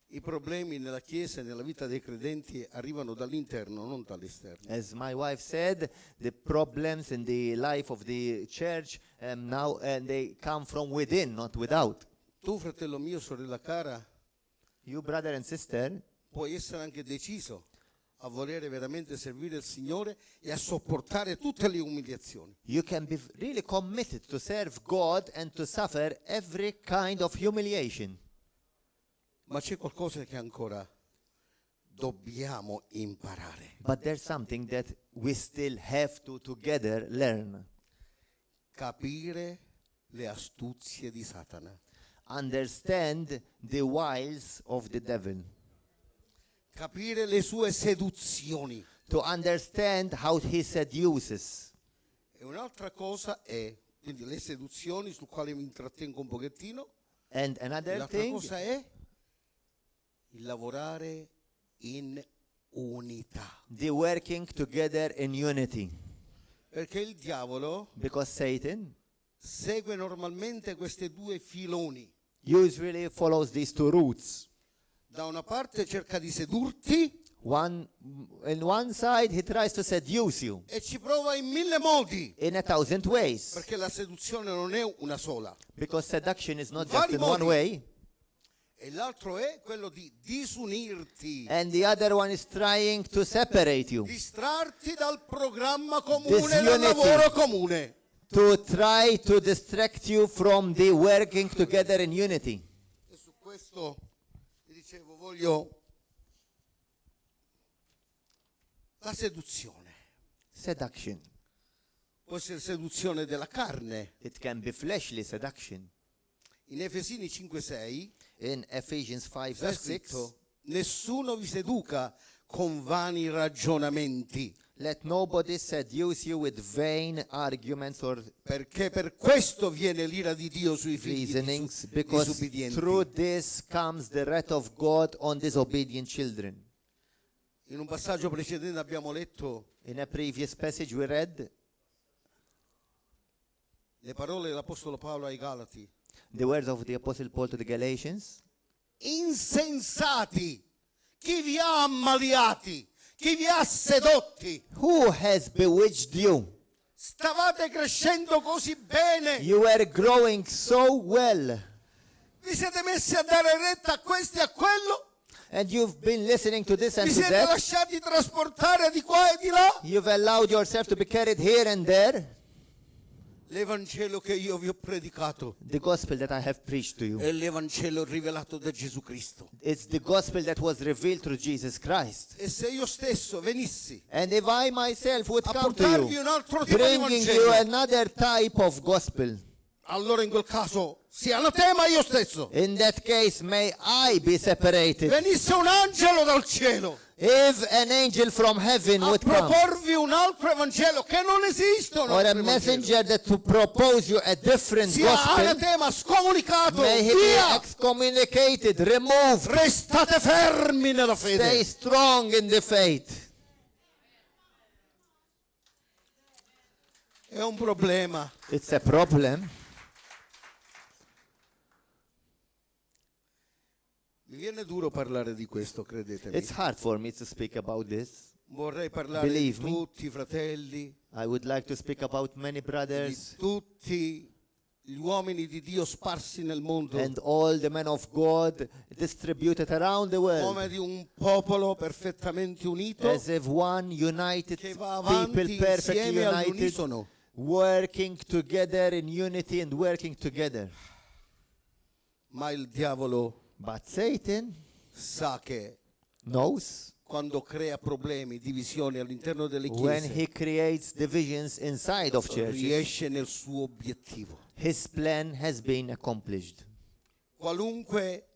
i problemi nella Chiesa e nella vita dei credenti arrivano dall'interno, non dall'esterno. As my wife said, the problems in the life of the church now they come from within, not without. Tu, fratello mio, sorella cara, You, brother and sister, puoi essere anche deciso a volere veramente servire il Signore e a sopportare tutte le umiliazioni. you can be really committed to serve God and to suffer every kind of humiliation. Ma c'è qualcosa che ancora dobbiamo imparare. But there's something that we still have to together learn. Capire le astuzie di Satana. Understand the wiles of the devil. Capire le sue seduzioni. To understand how he seduces. E un'altra cosa è, quindi le seduzioni sul quale mi intrattengo un pochettino. And another L'altra thing, cosa è il lavorare in unità. the working together in unity. Perché il diavolo Because Satan segue normalmente questi due filoni. usually follows these two routes. Da una parte cerca di sedurti In one side, he tries to seduce you e ci prova in 1000 modi. in 1,000 ways. Perché la seduzione non è una sola. Because seduction is not Vari just in one modi. way. E l'altro è quello di disunirti, And the other one is trying to separate you. distrarti dal programma comune, dal Disunity. lavoro comune. To try to distract you from the working together in unity. E su questo vi dicevo, voglio la seduzione. Seduction. Può essere seduzione della carne. It can be fleshly seduction. In Efesini 5:6 In Ephesians 5 sta verse 6, scritto: nessuno vi seduca con vani ragionamenti, let nobody seduce you with vain arguments or perché per questo viene l'ira di Dio sui figli reasonings, because disubbidienti. through this comes the wrath of God on disobedient children. In un passaggio precedente abbiamo letto In a previous passage we read le parole dell'Apostolo Paolo ai Galati. the words of the Apostle Paul to the Galatians. Insensati, chi vi ha ammaliati, chi vi ha sedotti? Who has bewitched you? Stavate crescendo così bene, You were growing so well, vi siete messi a dare retta a questo e a quello, and you've been listening to this and vi to siete that. lasciati trasportare di qua e di là. You've allowed yourself to be carried here and there. L'Evangelo che io vi ho predicato The gospel that I have preached to you. è l'Evangelo rivelato da Gesù Cristo. It's the gospel that was revealed through Jesus Christ. E se io stesso venissi And if I myself would a come to portarvi you, un altro tipo di bringing you Vangelo, another type of gospel, allora in quel caso sia anatema io stesso. in that case may I be separated. Venisse un angelo dal cielo If an angel from heaven a would come, proporvi un altro Evangelo che non esiste, un or a altro Evangelo, messenger that to propose you a different sia gospel, anatema, scomunicato, may he be via. excommunicated, removed. Restate fermi nella Stay fede. strong in the faith. È un problema. It's a problem. Mi viene duro parlare di questo, credetemi. It's hard for me to speak about this. Vorrei parlare Believe di me. tutti i fratelli, I would like to speak about many di brothers tutti gli uomini di Dio sparsi nel mondo, and all the men of God distributed around the world, come di un popolo perfettamente unito as if one united che va people, avanti perfectly insieme united, all'unisono. working together in unity and working together. Ma il diavolo But Satan sa che knows quando crea problemi, divisioni all'interno delle when chiese, he creates divisions inside of churches, riesce nel suo obiettivo. his plan has been accomplished. Qualunque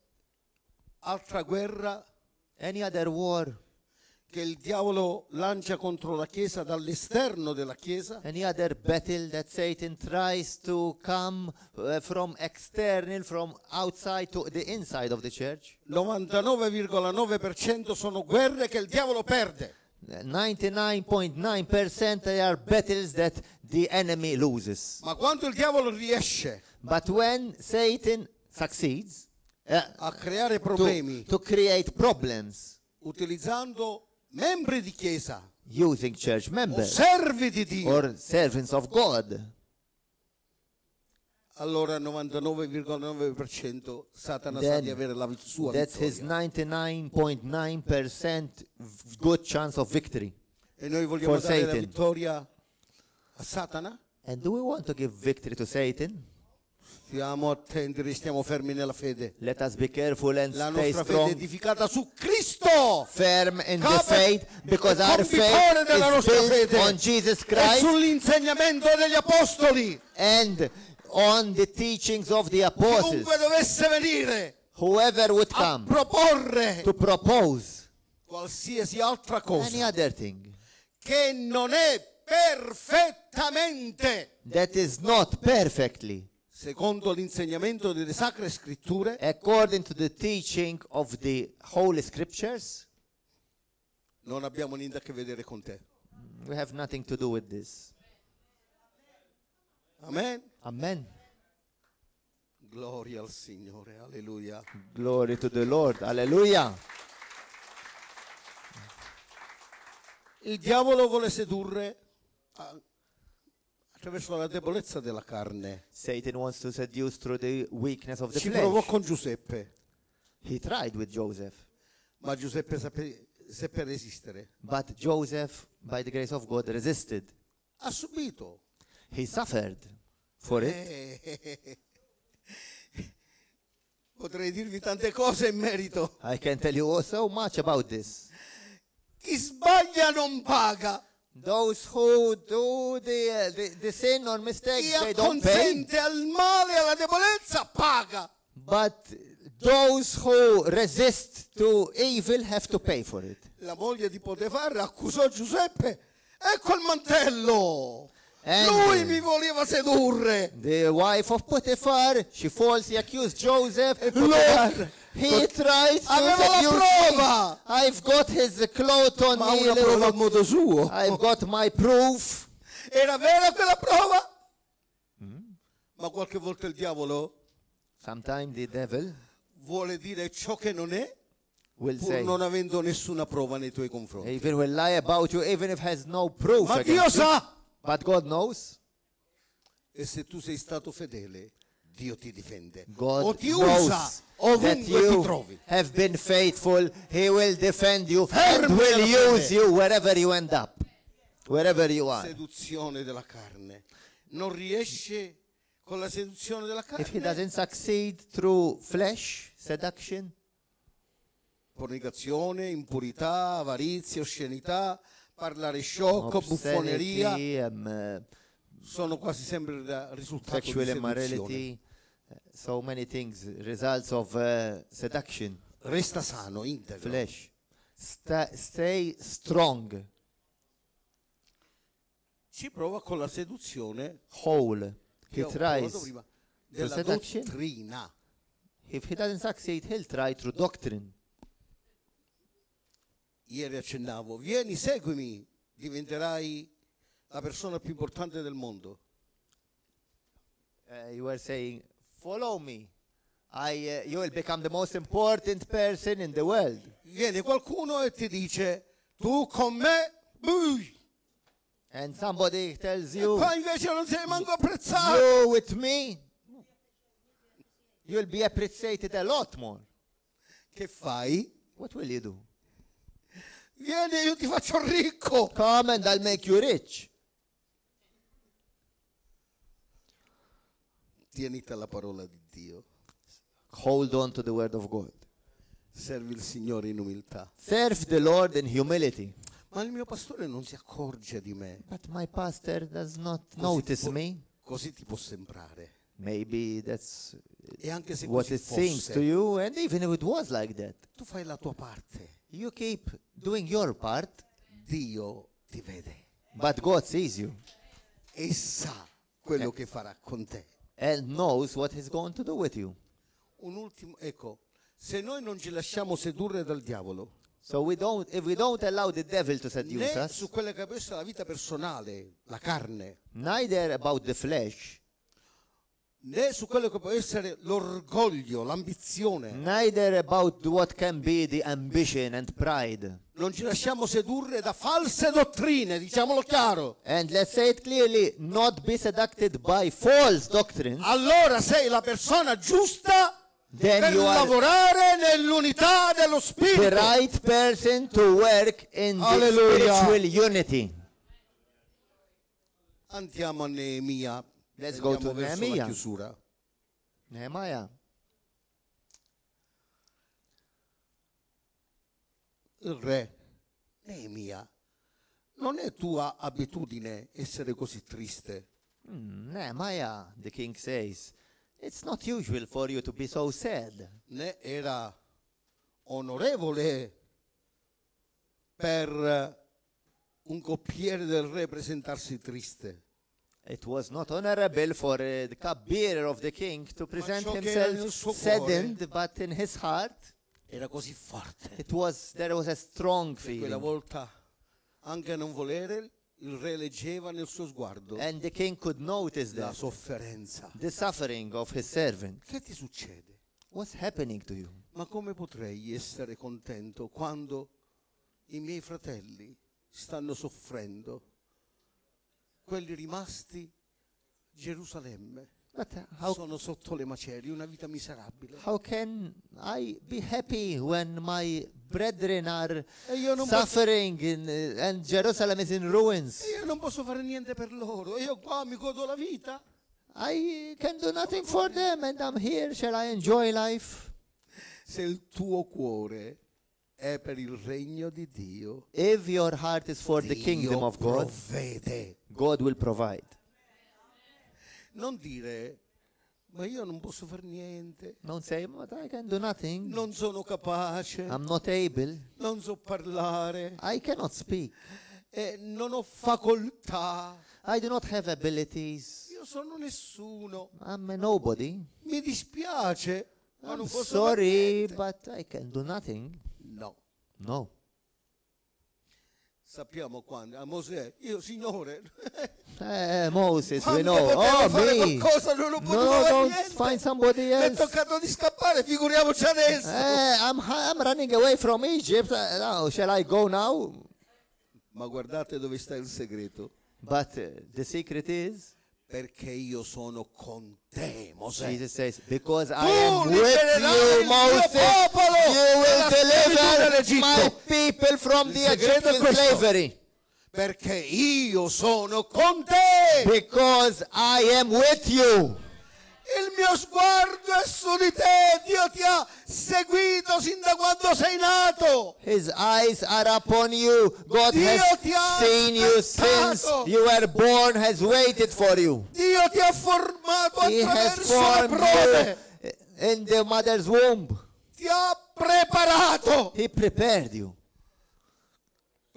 altra guerra any other war, che il diavolo lancia contro la Chiesa dall'esterno della Chiesa, any other battle that Satan tries to come from external, from outside to the inside of the church, 99,9% sono guerre che il diavolo perde. 99.9% they are battles that the enemy loses. Ma quando il diavolo riesce But when Satan succeeds a creare problemi to create problems utilizzando membri di Chiesa using church o members servi di Dio, or servants of God, allora il 99,9% Satana sa Then di avere la sua that's his vittoria. 99.9% good chance of victory. E noi vogliamo for dare la Satan. vittoria a Satana? And do we want to give victory to Satan? Stiamo attenti, restiamo fermi nella fede. Let us be careful and La stay nostra fede è strong, edificata su Cristo, firm in the Capo faith, because e our convitore faith della is nostra built fede on Jesus e Christ sull'insegnamento degli apostoli. and on the teachings of the apostles. Chiunque dovesse venire Whoever would a come proporre to propose qualsiasi altra any cosa other thing che non è perfettamente that is not perfectly secondo l'insegnamento delle Sacre Scritture, according to the teaching of the Holy Scriptures, non abbiamo niente a che vedere con te. we have nothing to do with this. Amen. Amen. Gloria al Signore, alleluia. Glory to the Lord. Hallelujah. Il diavolo vuole sedurre attraverso la debolezza della carne. Satan wants to seduce through the weakness of the Ci provò flesh. con Giuseppe, He tried with Joseph, ma Giuseppe seppe resistere. but Joseph, by the grace of God, resisted. Ha subito. He suffered for it. Potrei dirvi tante cose in merito. I can tell you so much about this. Chi sbaglia non paga. Those who do the sin or mistake, Chi they don't pay. acconsente al male e alla debolezza paga. But those who resist to evil have to pay for it. La moglie di Potifar accusò Giuseppe. Ecco il mantello. And Lui mi voleva sedurre. the wife of Potiphar, she falsely accused Joseph. Lord, He tries to aveva la seduce prova. me. I've got his cloth on Ma me. una prova a modo suo. I've got my proof. Era vera quella prova? Ma qualche volta il diavolo Sometimes the devil vuole dire ciò che non è, will pur say, non avendo nessuna prova nei tuoi confronti. even will lie about you, even if has no proof Ma Dio against you. sa. But God knows. E se tu sei stato fedele, Dio ti difende. God O ti usa knows that ovunque ti you trovi. have been faithful. He will defend you Fermi and will nella use fede. you wherever you end up, wherever you are. Seduzione della carne. Non riesce con la seduzione della If he carne. doesn't succeed through flesh, seduction, Fornicazione, impurità, avarizia, oscenità, parlare sciocco, buffoneria, obscenity, sono quasi sempre il risultato sexual di seduzione. immorality, so many things, results of seduction, Resta sano, integro. flesh. Stay strong, Ci prova con la seduzione whole. che He ho parlato tries. prima, della seduction? dottrina. If he doesn't succeed, he'll try through doctrine. Ieri accennavo, vieni, seguimi, diventerai la persona più importante del mondo. You were saying, follow me. You will become the most important person in the world. Viene qualcuno e ti dice, tu con me, bui. And somebody tells E you, poi invece non sei manco apprezzato. you with me, you'll be appreciated a lot more. Che fai? What will you do? Vieni, io ti faccio ricco. Come and I'll make you rich. Tieniti alla parola di Dio. Hold on to the word of God. Servi il Signore in umiltà. Serve the Lord in humility. Ma il mio pastore non si accorge di me. But my pastor does not notice me. Così ti può sembrare. Maybe that's E anche se what così it seems to fosse, you, and even if it was like that, tu fai la tua parte. you keep doing your part, Dio ti vede but God sees you e sa quello che farà con te. and knows what He's going to do with you. Un ultimo, ecco, se noi non ci lasciamo sedurre dal diavolo, So if we don't allow the devil to seduce né us, su quella che può essere la vita personale, la carne, neither about the flesh, né su quello che può essere l'orgoglio, l'ambizione, neither about what can be the ambition and pride. non ci lasciamo sedurre da false dottrine, diciamolo chiaro. And let's say it clearly, not be seduced by false doctrines. Allora sei la persona giusta Then per you are lavorare nell'unità dello the Spirito. right person to work in the Hallelujah. spiritual unity. Andiamo a Neemia. Let's go Andiamo to verso Nehemiah. la chiusura. Nehemiah. Il re, Neemia, non è tua abitudine essere così triste. Nehemiah, the king says, it's not usual for you to be so sad. Né era onorevole per un coppiere del re presentarsi triste. It was not honorable for the cupbearer of the king to present ciò che era nel himself suo cuore saddened, but in his heart Era così forte. there was a strong Quella feeling. volta, anche a non volere, il re leggeva nel suo sguardo And the king could notice la that, sofferenza. the suffering of his servant. Che ti succede? What's happening to you? Ma come potrei essere contento quando i miei fratelli stanno soffrendo? Quelli rimasti a Gerusalemme But how sono sotto le macerie, una vita miserabile. How can I be happy when my brethren are E io non posso, suffering and Jerusalem is in ruins? io non posso fare niente per loro. Io qua mi godo la vita. I can do nothing for them and I'm here. Shall I enjoy life? Se il tuo cuore è per il regno di Dio, If your heart is for the kingdom Dio of God, provvede. God will provide. Non dire, ma io non posso fare niente, Don't say, but I can do nothing. non sono capace, I'm not able. non so parlare, I cannot speak. non ho facoltà, I do not have abilities. io sono nessuno. I'm a nobody. Mi dispiace, ma I'm non posso fare sorry, niente. but I can do nothing. No. No. Sappiamo quando, a Mosè, io Signore, Moses, we quando know. potevo Oh, fare me. qualcosa non ho potuto No, fare don't niente. find somebody Mi è else. toccato di scappare, figuriamoci adesso. I'm running away from Egypt. Now, shall I go now? Ma guardate dove sta il segreto. But the secret is, Perché io sono con te, Mosè. Jesus says, because I Tu am with libererai you, il mio Moses, popolo you will dalla schiavitù dell'Egitto. deliver my people from the Il segreto è Egyptian questo. slavery. Perché io sono con te. Because I am with you. Il mio sguardo è su di te. Dio ti ha seguito sin da quando sei nato. His eyes are upon you. God Dio has ti ha seen you aspettato. since you were born, has waited for you. Dio ti ha formato He has attraverso le formed prove. you in the mother's womb. Ti ha preparato He prepared you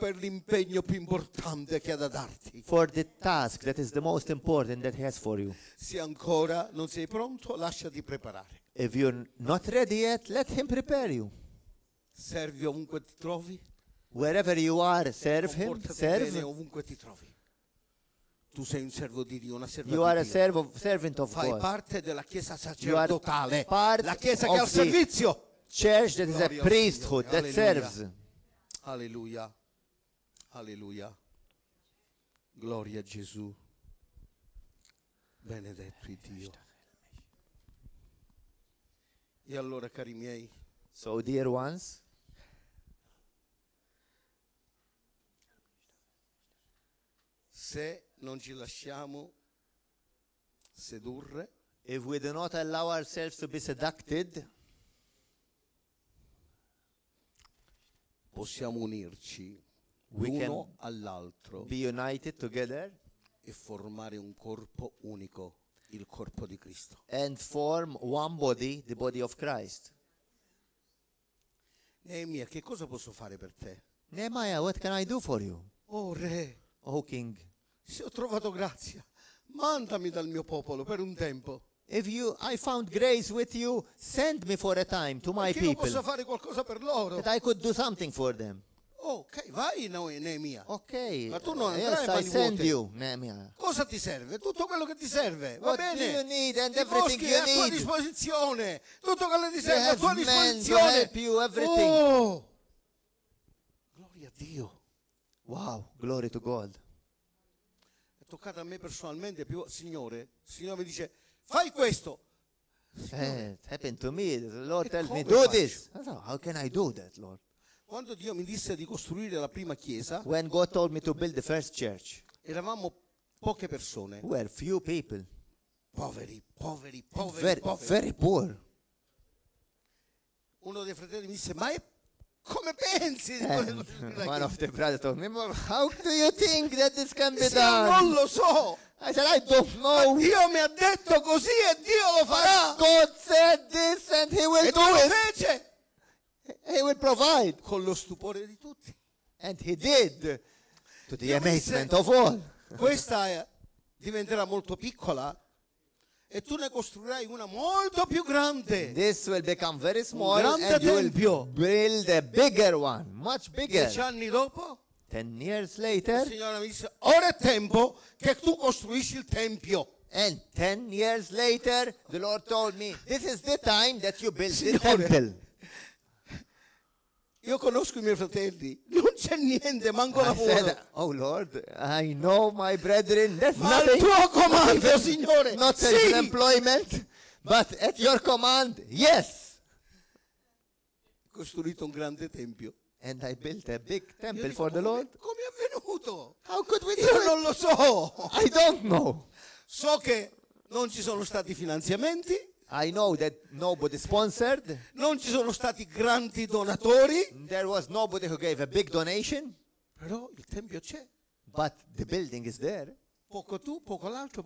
per l'impegno più importante che ha da darti. for the task that is the most important that He has for you. Se ancora non sei pronto, lasciati preparare. If you're not ready yet, let Him prepare you. Servi ovunque ti trovi. Wherever you are, serve Him. Comportati bene Serve. ovunque ti trovi. Tu sei un servo di Dio, una serva You are a di Dio. servant of Fai God. parte della Chiesa You are sacerdotale, part la Chiesa che ha il of the servizio. Church that is a Gloria al priesthood Signore. that serves. Alleluia. Alleluia. Gloria a Gesù. Benedetto il Dio. E allora, cari miei, So, dear ones, se non ci lasciamo sedurre, if we do not allow ourselves to be seduced, possiamo unirci We l'uno can all'altro be united together e formare un corpo unico il corpo di Cristo. and form one body, the body of Christ. Neemia, che cosa posso fare per te? Nehemiah, what can I do for you? Oh re, O king, se ho trovato grazia, mandami dal mio popolo per un tempo. if I found grace with you, send me for a time to my Che io people, possa fare qualcosa per loro. that I could do something for them. Ok, vai Neemia. Okay, Ma tu non yes, andrai a I mani send vuote. you, Nehemiah. Cosa ti serve? Tutto quello che ti serve, va What do bene? you need and I everything boschi you è a tua need. disposizione. Tutto quello che ti You serve è a have tua men to disposizione. help you, everything. Oh! Gloria a Dio. Wow, glory to God. È toccata a me personalmente più, Signore. Il Signore mi dice, fai questo. It happened to me. The Lord E tells me, come do faccio? this. I thought, how can I do that, Lord? Quando Dio mi disse di costruire la prima chiesa, When God told me to build the first church, eravamo poche persone, we were few people, poveri. very poor. Uno dei fratelli mi disse, ma come pensi? di And costruire la one chiesa?" of the brothers told me, how do you think that this can be Sì, non done? lo so. I said, I don't know. Dio mi ha detto così e Dio lo farà. God said this and He will E do tu lo it. fece He will provide. con lo stupore di tutti. And He did, to the Dio mi disse, amazement of all. questa diventerà molto piccola e tu ne costruirai una molto più grande. This will become very small grande and you will tempio. build a bigger one, much bigger. 10 anni dopo, 10 years il later, Signore mi disse, ora è tempo che tu costruisci il tempio. and 10 years later, the Lord told me, this is the time that you build the Signore, temple. Io conosco i miei fratelli, non c'è niente, manco I lavoro. said, oh Lord, I know my brethren, there's Ma al nothing. tuo comando, Signore, Not sì. an employment, but at your command, yes. Ho costruito un grande tempio. And I built a big Io temple dico, for the Lord. come è avvenuto? How could we do Io it? non lo so. I don't know. So che non ci sono stati finanziamenti, I know that nobody sponsored. non ci sono stati grandi donatori, There was nobody who gave a big donation, però il tempio c'è. but the building is there. Poco tu, poco l'altro,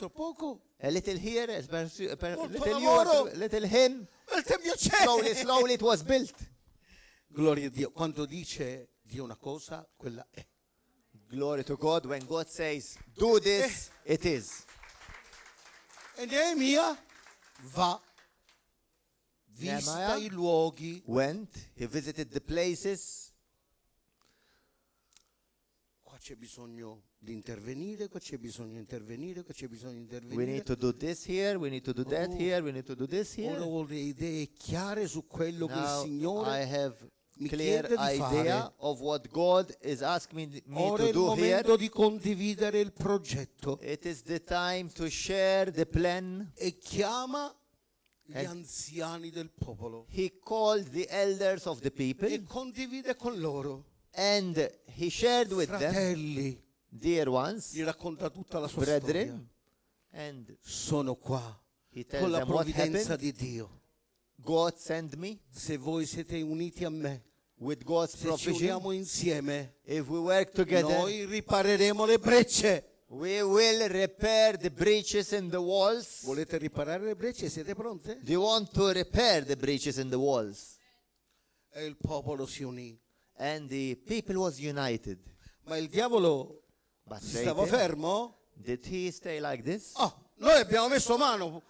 poco. A little here, Molto little lavoro. you, little him. Ma il tempio c'è. Slowly it was built. Gloria a Dio. Quando dice Dio una cosa, quella è. Glory to God. When God says, do this, it is. E Neemia va, visita Nehemiah i luoghi. Went, he visited the places. Qua c'è bisogno di intervenire, qua c'è bisogno di intervenire, qua c'è bisogno di We intervenire. need to do this here, we need to do that here, we need to do this Ora here. ho le idee chiare su quello che il Now I Signore have mi clear chiede di idea fare. of what God is asking me Ora to è il do here. momento di condividere il progetto It is the time to share the plan. e chiama gli And- anziani del popolo He called the elders of the people e condivide con loro. and he shared with them, Fratelli, dear ones, gli racconta tutta la sua brethren, storia. and Sono qua he con tells la them what provvidenza happened. di Dio. God sent me Se voi siete uniti a me, with God's se ci provision. uniamo insieme, If we work together, noi ripareremo le brecce. we will repair the breaches in the walls. Volete riparare le brecce? Siete pronte? Do you want to repair the breaches in the walls? E il popolo si unì. And the people was united. Ma il diavolo But stava Satan, fermo? did he stay like this? Oh, noi abbiamo messo mano.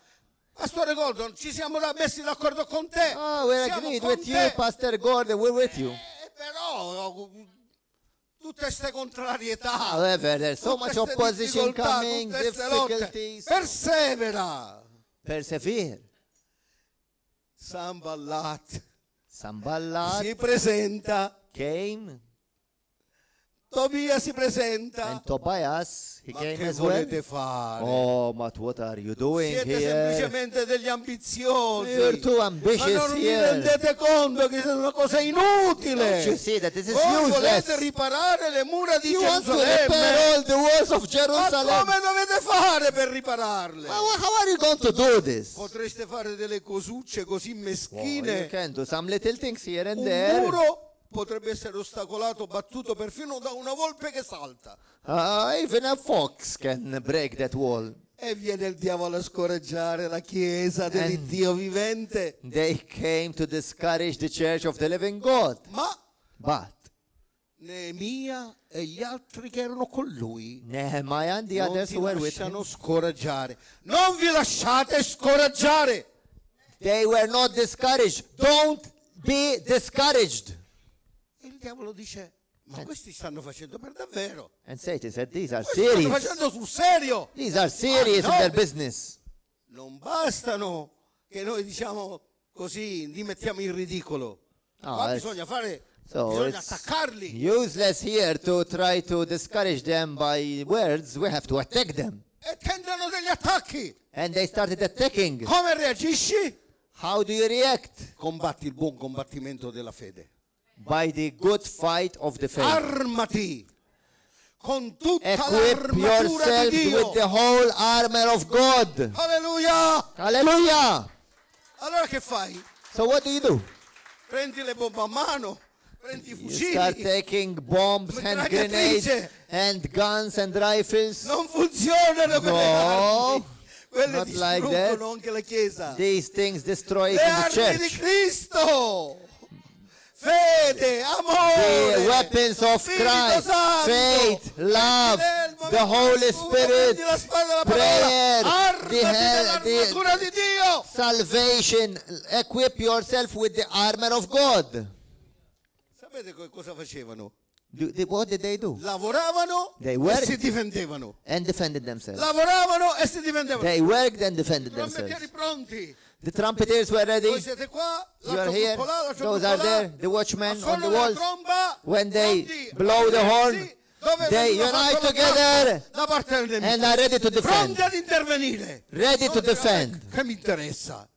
Pastore Gordon, ci siamo messi d'accordo con te. Oh, we're Siamo agreed con with you, te. Pastor Gordon. We're with you. Però tutte queste contrarietà, However, there's so tutte much ste opposition difficoltà, coming, tutte ste lotte, difficulties. persevera. Persevere. Samballat Samballat si presenta, came, Tobia si presenta. and Tobias, he Ma came che as well. volete fare? Oh, but what are you doing Siete here? semplicemente degli ambiziosi. You're too Ma ambitious non vi here. rendete conto che è una cosa Don't you inutile. see that this is Voi volete useless? riparare le mura di You want to Gerusalemme. repair all the walls of Ma Jerusalem. come dovete fare per ripararle? How are you going to do this? Potreste fare delle cosucce così You meschine. can do some little things here and Un there. muro potrebbe essere ostacolato, battuto perfino da una volpe che salta. Even a fox can break that wall. E viene il diavolo a scoraggiare la chiesa dell'Iddio vivente. They came to discourage the church of the living God. Ma But Neemia e gli altri che erano con lui Nehemiah and the non others si who were with him, lasciano scoraggiare. Non vi lasciate scoraggiare. they were not discouraged. Don't be discouraged. E il diavolo dice, ma questi stanno facendo per davvero. And Satan said, these are Questi stanno serious. facendo sul serio. These are serious no. in their business. Non bastano che noi diciamo così, li mettiamo in ridicolo. No, Qua it's- bisogna fare, So bisogna it's attaccarli. useless here to try to discourage them by words. We have to attack them. E tendono degli attacchi. And they started attacking. Come reagisci? How do you react? Combatti il buon combattimento della fede. By the good fight of the faith. Armati con tutta Equip l'armatura yourself di with Dio. the whole armor of God. Alleluia! Hallelujah. Allora che fai? So what do you do? Prendi le bombe a mano, prendi i You start fucili. taking bombs and grenades Mitragliatrice. and guns and rifles. Non funzionano quelle No, armi. Quelle not like that. distruggono anche la Chiesa. These things destroy Le even the armi di church. Cristo. Fede, The amore, weapons of Spirito Christ, Santo. faith, love, Prendi the Holy Spirit, prendi la spada della prayer, parola. Armati the dell'armatura di Dio. salvation. Equip yourself with the armor of God. Sapete cosa facevano? What did they do? Lavoravano They e worked. si difendevano. And defended themselves. Lavoravano e si difendevano. They worked and defended Trombettieri themselves. pronti. The trumpeters were ready. Voi siete qua, You are l'altro here. gruppo là, l'altro Those gruppo are là. there. The watchmen Al on suono the della walls. tromba, When they pronti, blow the horn, arrendersi, dove they veniva unite fatto together l'attacco da parte del nemico. and are ready to defend. Pronti ad intervenire. Ready Non to dire, defend. Che mi interessa?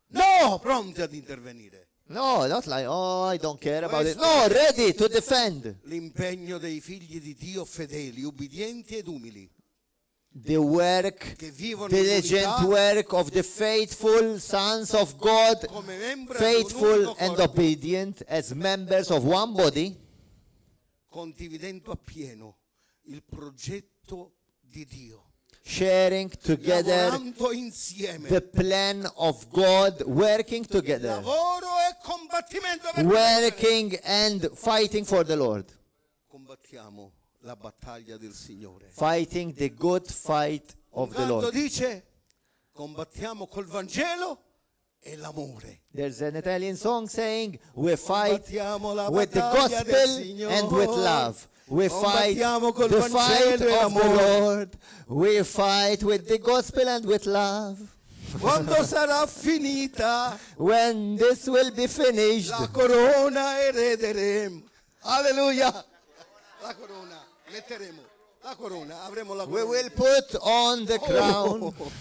No, pronti ad intervenire. No, not like, oh, I don't care about it. No, ready to defend. L'impegno dei figli di Dio fedeli, ubbidienti ed umili, The work, che vivono in diligent unità work of the faithful sons of God, come membri di un faithful unico and corpo, obedient as members of one body, condividendo appieno il progetto di Dio, sharing together lavorando insieme. the plan of God, working together, Lavoro e combattimento per working and fighting for the Lord, combattiamo la battaglia del Signore. fighting the good fight of the Canto Lord. dice combattiamo col Vangelo e l'amore. There's an Italian song saying, we fight Combattiamo la with the battaglia del gospel Signore. and with love. We fight Combattiamo col the fight Vangelo e of the l'amore. Lord. We fight with the gospel and with love. Quando sarà finita When this will be finished, la corona erederemo. Alleluia. La corona metteremo. La corona, avremo la we corona. will put on the crown. Oh.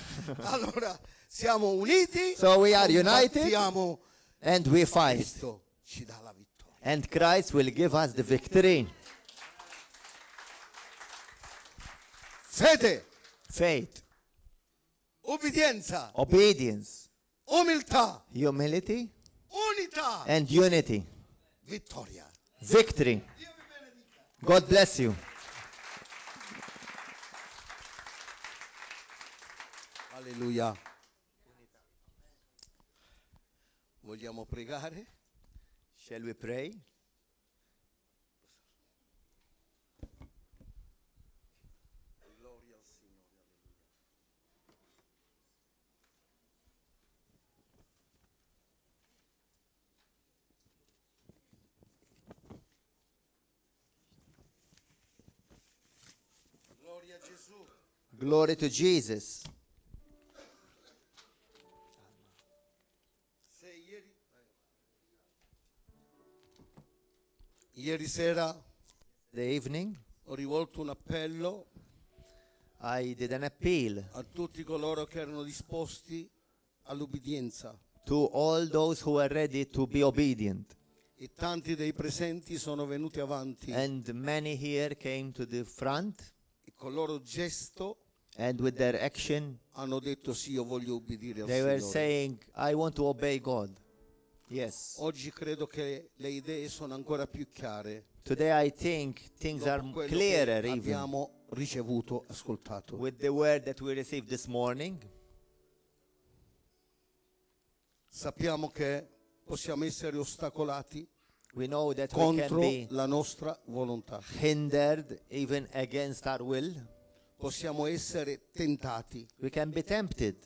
Allora, siamo uniti. So we are united combattiamo. and we fight. Cristo ci dà la vittoria. And Christ will give us the victory. Fede, Faith, ubbidienza, obedience, umiltà, humility, unità, and unity. vittoria. Victory. God bless you. Alleluia. Vogliamo pregare? Shall we pray? Gloria al Signore. Gloria a Gesù. Glory to Jesus. Se ieri sera The evening, ho rivolto un appello I did an appeal a tutti coloro che erano disposti all'ubbidienza to all those who are ready to be obedient. e tanti dei presenti sono venuti avanti And many here came to the front e con il loro gesto and with their action, hanno detto sì, io voglio ubbidire al they were Signore. saying, I want to obey God. Yes. Oggi credo che le idee sono ancora più chiare Today I think things are dopo quello clearer che even abbiamo ricevuto, ascoltato. with the word that we received this morning. Sappiamo che possiamo essere ostacolati We know that we can contro be la nostra volontà. hindered even against our will. Possiamo essere tentati, We can be tempted.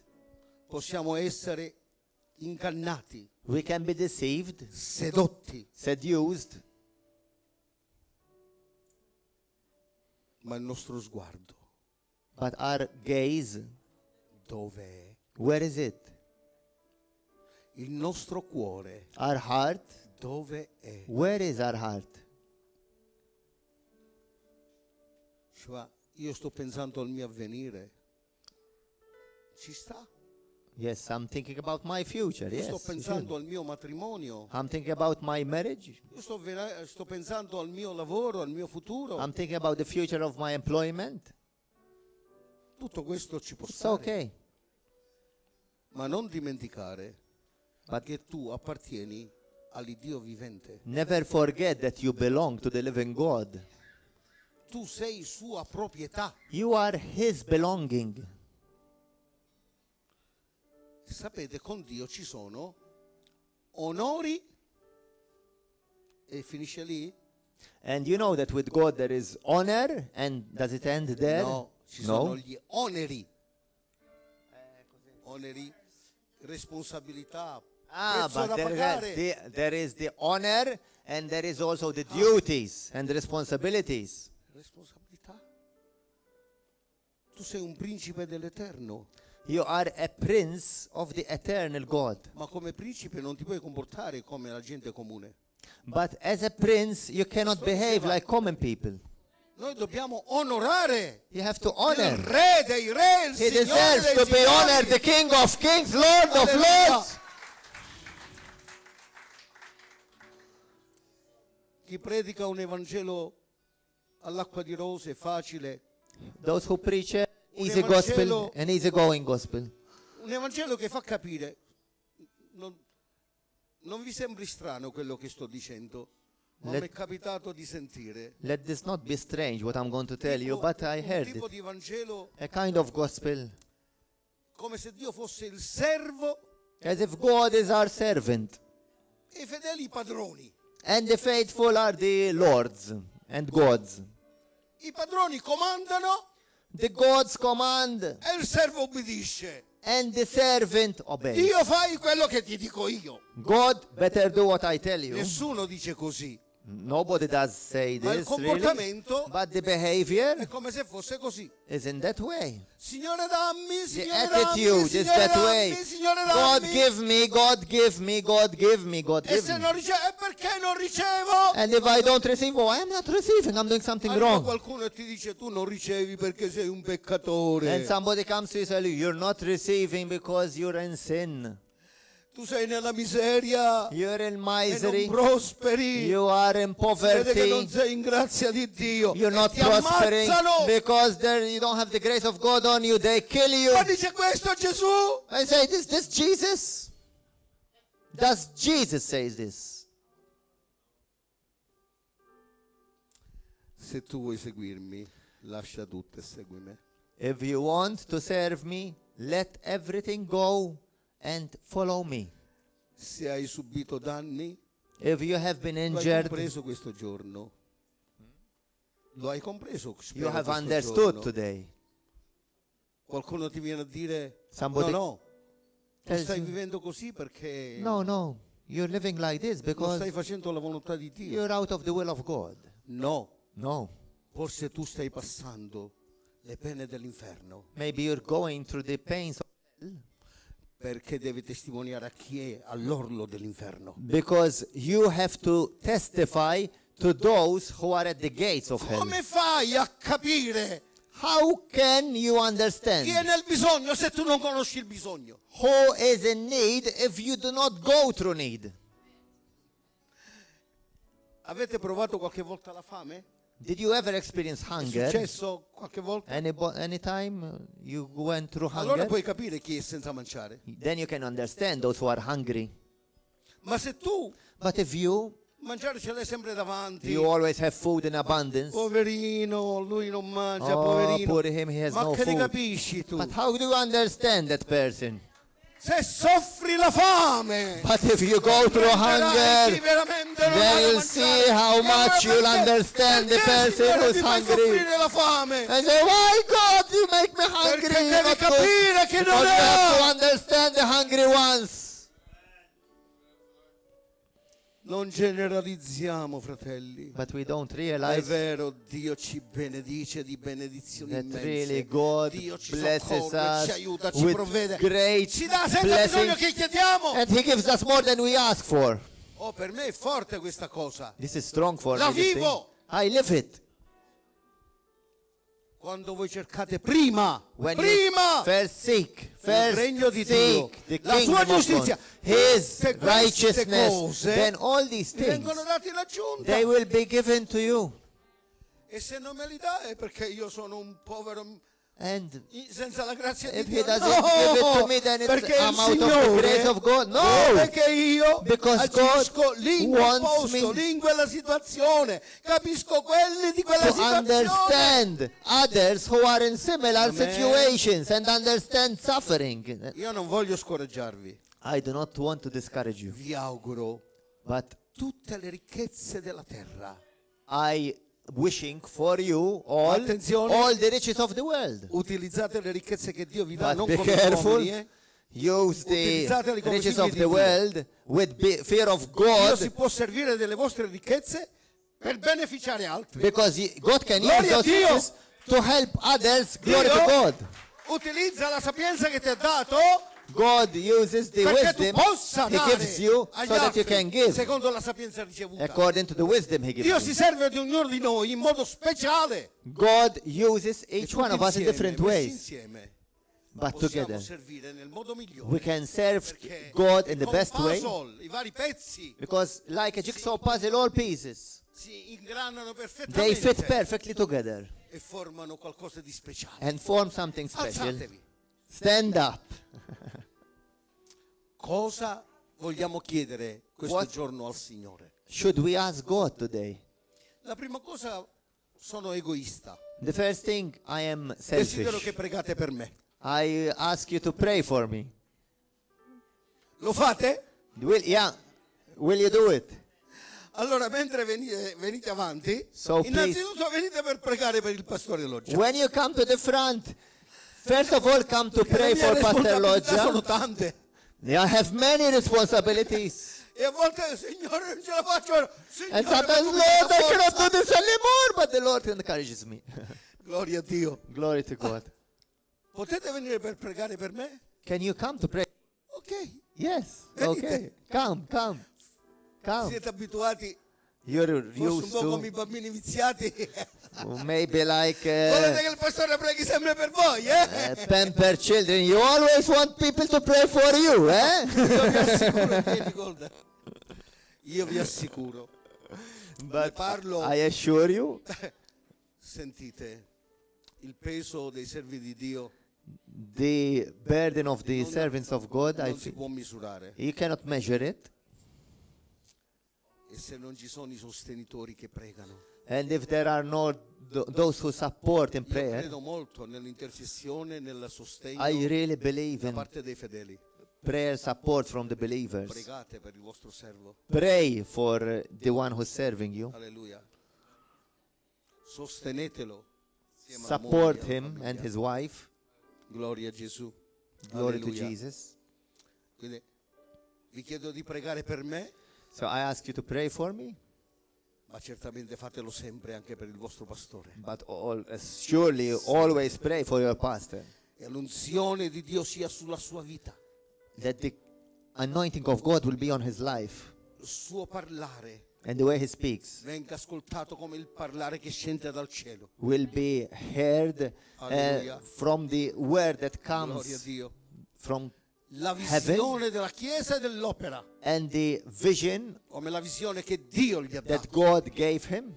possiamo essere ingannati, We can be deceived, sedotti, seduced. ma il nostro sguardo But our gaze, dove è? where is it? Il nostro cuore Our heart, dove è? where is our heart? Cioè, io sto pensando al mio avvenire. Ci sta? Yes, I'm thinking about my future. Io Yes, sto you should. pensando al mio matrimonio. I'm thinking about my marriage. Io sto pensando al mio lavoro, al mio futuro. I'm thinking about the future of my employment. Tutto questo ci può It's stare. okay. Ma non dimenticare But che tu appartieni all'Iddio vivente. never forget that you belong to the living God. Tu sei sua proprietà. You are His belonging. Sapete, con Dio ci sono onori e finisce lì? And you know that with God there is honor, and does it end there? No, ci sono gli oneri. Oneri, responsabilità, prezzo But da there, pagare. there is the honor, and there is also the duties and responsibilities. Responsabilità? Tu sei un principe dell'Eterno, You are a prince of the eternal God. ma come principe non ti puoi comportare come la gente comune. But as a prince, you cannot behave like common people. Noi dobbiamo onorare You have to il honor. re dei re, il He signore deserves dei to be signori. honored, the King of kings, Lord of Alleluia. lords. Chi predica un evangelo all'acqua di rose facile, Those who preach an Un easy evangelo- gospel, an easygoing gospel. un evangelo che fa capire. Non vi sembri strano quello che sto dicendo? Ma Let- mi è capitato di sentire Let this not be strange what I'm going to tell you, but I un heard tipo it. di Vangelo A kind of gospel, come se Dio fosse il servo as if God is our servant, e i fedeli i padroni. and the faithful are the lords and gods. I padroni comandano The gods command, e il servo obbedisce. and the servant obeys. Dio fai quello che ti dico io. God, better do what I tell you. Nessuno dice così. Nobody does say Ma il this, really. comportamento But the behavior è come se fosse così. is in that way. Signore dammi, The Signore dammi, attitude is Signore that dammi, way. Signore God dammi. give me, God give me, God give me, God E give se me. non ricevo, e perché non ricevo? And if I don't receive, oh, I'm not receiving, I'm doing something Arriva wrong. qualcuno e ti dice tu non ricevi perché sei un peccatore. And somebody comes to you and says, you're not receiving because you're in sin. Tu sei nella miseria You're in e misery. non prosperi. You are in Si vede che non poverty. sei in grazia di Dio. You're E not ti prospering ammazzano. because there you don't have the grace of God on you. They kill you. Ma dice questo Gesù? I say, this Jesus? Does Jesus say this? Se tu vuoi seguirmi, lascia tutto e segui me. If you want to serve me, let everything go and follow me. Se hai subito danni, If you have been lo hai injured, compreso questo giorno. Lo hai compreso? you spero, have questo understood giorno. today. Qualcuno ti viene a dire Somebody no, tu tells stai you, vivendo così perché no, you're living like this non because stai facendo la volontà di Dio. you're out of the will of God. No, No, forse tu stai passando le pene dell'inferno maybe you're going through the pains of hell perché devi testimoniare a chi è all'orlo dell'inferno. because you have to testify to those who are at the gates of hell. Come fai a capire How can you chi è understand nel bisogno se tu non conosci il bisogno? who is in need if you do not go through need? Avete provato qualche volta la fame? Did you ever experience È hunger? successo qualche volta? Anytime you went through Allora hunger? puoi capire chi è senza mangiare. Then you can understand those who are hungry. Ma se tu But if you mangiare ce l'hai sempre davanti, always have food in abundance, poverino, lui non mangia, oh, poverino. poor him, he has Ma no che ne food. capisci tu? But how do you understand that person? Se soffri la fame, But if you go through comprenderai chi hunger, veramente non ha then da you'll mangiare. see how E much you'll perché- understand the perché, person Signore, who's mi fai hungry. soffrire la fame? And say, why God you make me hungry? Perché devi Not good. capire che non Because you have to è. understand the hungry ones. Non generalizziamo, fratelli. But we don't È realize vero, Dio ci benedice di benedizioni that immense. really God Dio ci blesses soccorre, ci us aiuta, ci with provvede. great Ci dà senza bisogno blessings, che chiediamo. and He gives us more than we ask for. Oh, per me è forte questa cosa. This is strong for La me. this thing. vivo. I live it. Quando voi cercate prima When you prima first seek, il first regno di Dio, seek the la kingdom sua of God, giustizia, His tutte queste righteousness, cose then all these vi things, vengono dati in aggiunta. they will be given to you. E se non me li dà è perché io sono un povero And senza la grazia di if Dio. He doesn't give it to me, then it's perché I'm il out of the Signore grace of God. No! vuole che io Because agisco lì in quel wants posto, me lì in quella situazione, capisco quelli di quella To situazione. understand others who are in similar Amen. situations and understand suffering. Io non voglio scoraggiarvi, I do not want to discourage you, vi auguro but tutte le ricchezze della terra. I wishing for you Attenzione. all the riches of the world. Utilizzate le ricchezze che Dio vi dà, But non be come careful. uomini, eh. Use the Utilizzateli come riches figli of di the Dio. world with fear of Dio si God, può servire delle vostre ricchezze per beneficiare altri. because God can use Gloria a those Dio. riches to help others. Glory Dio to God. utilizza la sapienza che ti ha dato God uses the perché tu wisdom possa He dare gives you agli so that you altri can give secondo la sapienza ricevuta. according to the wisdom He Dio gives si you. serve di ognuno di noi in modo speciale. God uses E each tutti one of us in insieme, different messi ways, insieme, but possiamo together servire nel modo migliore. we can serve Perché God in the come best way, puzzle, i vari pezzi because like a jigsaw puzzle, all pieces, si ingranano they perfettamente fit perfectly together e formano qualcosa di speciale. and form something special. Alzatevi. Stand up. Cosa vogliamo chiedere questo What? giorno al Signore? Should we ask God today? La prima cosa, sono egoista. The first thing, I am Desidero selfish. che pregate per me. I ask you to pray for me. Lo fate? Will you do it? Allora, mentre venite avanti, So, innanzitutto venite per pregare per il pastore Loggia. When you come to the front, first of all come to Perché pray le mie for Pastor responsabilità sono Loggia. tante. I have many responsibilities. E a volte, Signore, non ce la faccio. Signore, And sometimes, fammi Lord, questa I cannot forza. do this anymore, but the Lord encourages me. Gloria a Dio. Glory to God. Potete venire per pregare per me? Can you come to pray? Ok. Yes. Venite. Okay. Come. Siete abituati, You're forse un used po' come i to bambini viziati. maybe like Volete che il pastore preghi sempre per voi, pamper children. You always want people to pray for you, eh? Io vi assicuro, vieni, guarda. Io vi assicuro. But parlo. I assure you, Sentite, il peso dei servi di Dio the burden of the servants of God, non si può misurare. you cannot measure it. E se non ci sono i sostenitori che pregano. And if there are no those who support in Io prayer, credo molto nell'intercessione, nel sostegno I really believe da in parte dei fedeli. prayer support from the believers. Pregate per il vostro servo. Pray for the one who's serving you. Alleluia. Sostenetelo. insieme alla Support moglie, alla him famiglia. and his wife. Gloria a Gesù. Glory to Alleluia. Jesus. Quindi vi chiedo di pregare per me, So I ask you to pray for me, ma certamente fatelo sempre anche per il vostro pastore. but surely always pray for your pastor, E l'unzione di Dio sia sulla sua vita. that the anointing of God will be on his life Il suo parlare and the way he speaks venga ascoltato come il parlare che scende dal cielo. will be heard Alleluia. from the word that Gloria a comes Dio. from La heaven, visione della Chiesa e dell'opera, and the vision come la visione che Dio gli ha that dato God gave him,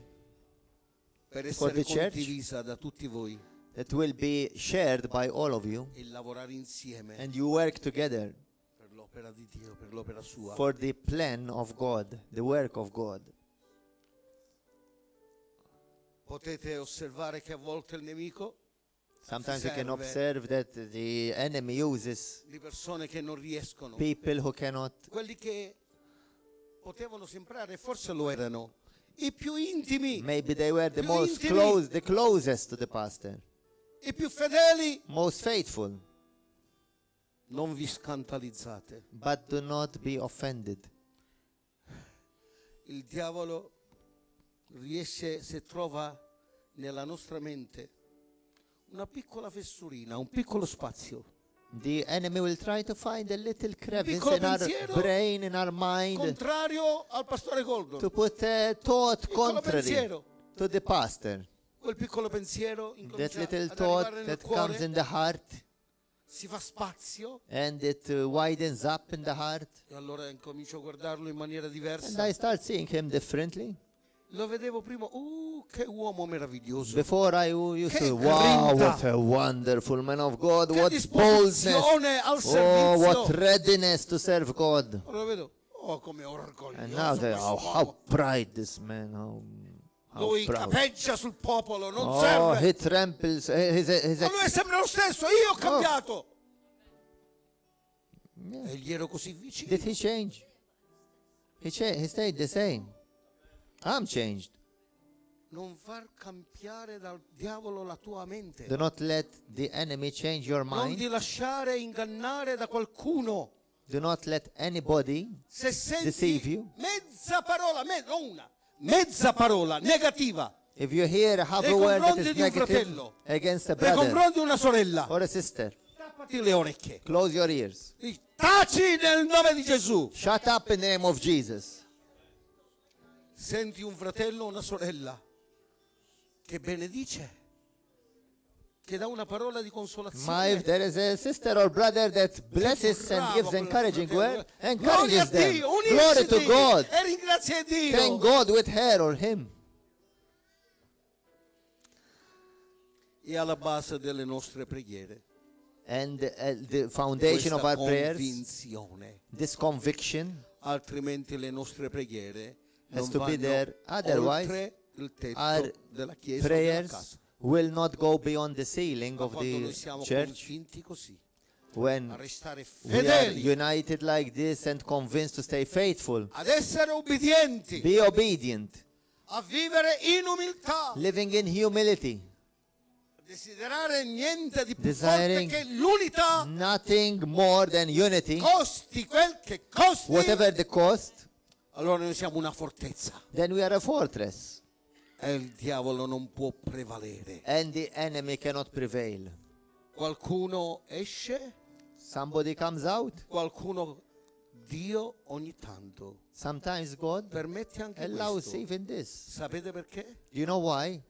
per for essere the church. condivisa da tutti voi that will be shared by all of you, e lavorare insieme and you work together per l'opera di Dio, per l'opera sua. for the plan of God, the work of God. Potete osservare che a volte il nemico Sometimes you can serve observe that the enemy uses di persone che non riescono, people who cannot, quelli che potevano sembrare, forse lo erano, i più intimi, maybe they were the più most intimi, the closest to the pastor, i più fedeli. most faithful, Non vi scandalizzate. but do not be offended. Il diavolo riesce, se trova nella nostra mente una piccola fessurina, un piccolo spazio, The enemy will try to find a little crevice piccolo in our pensiero brain, in our mind, contrario al pastore Gordon, to put a thought piccolo contrary pensiero, to the pastor. quel piccolo pensiero That incomincia little ad thought arrivare nel that comes cuore, in the heart, si fa spazio, and it widens up in the heart. e allora incomincio a guardarlo in maniera And diversa. I start seeing him differently. Lo vedevo prima, che uomo meraviglioso, Before I used Che to, wow, grinta. what a wonderful man of God, che what boldness, disposizione al oh, what servizio. readiness to serve God. Allora lo vedo, come orgoglioso And now they, questo how uomo. pride this man, how Lui proud. capeggia sul popolo, non Oh, serve. he tramples, Ma lui è sempre lo stesso, io ho Oh. cambiato. yeah. E gli ero così vicino. Did he change? He stayed the same. I'm changed. Non far cambiare dal diavolo la tua mente. Do not let the enemy change your Non mind. ti lasciare ingannare da qualcuno. Do not let anybody Se senti deceive you. mezza parola, non una, mezza parola negativa If you hear half nei a word that confronti is di un negative fratello, against a nei brother confronti di una sorella, or a sister, tappati le orecchie. close your ears. Taci nel nome di Gesù. Shut up in the name of Jesus. Senti un fratello o una sorella che benedice, che dà una parola di Ma consolazione. if there is a sister or brother that blesses and Bravo gives quel encouraging fratello. word, Gloria a encourages them. Dio, Glory to unisciti God. e ringrazia Dio. Thank God with her or him. E alla base delle nostre preghiere And the foundation of our questa prayers, convinzione, this conviction, altrimenti le nostre preghiere has non to be vanno there. Otherwise, oltre il tetto our della chiesa o della prayers casa. will not go beyond the ceiling Ma of quando noi the siamo church. convinti così, a When restare we are fedeli, united like this and convinced to stay faithful, ad essere obbedienti, be obedient, a vivere in umiltà, living in humility, a desiderare niente di più forte Desiring che l'unità, nothing more than unity, costi quel che costi, whatever the cost, allora noi siamo una fortezza then we are a fortress, e il diavolo non può prevalere. and the enemy cannot prevail. Qualcuno esce, Somebody comes out, qualcuno, Dio ogni tanto sometimes God permette anche allows questo. even this. Sapete perché? Do you know why?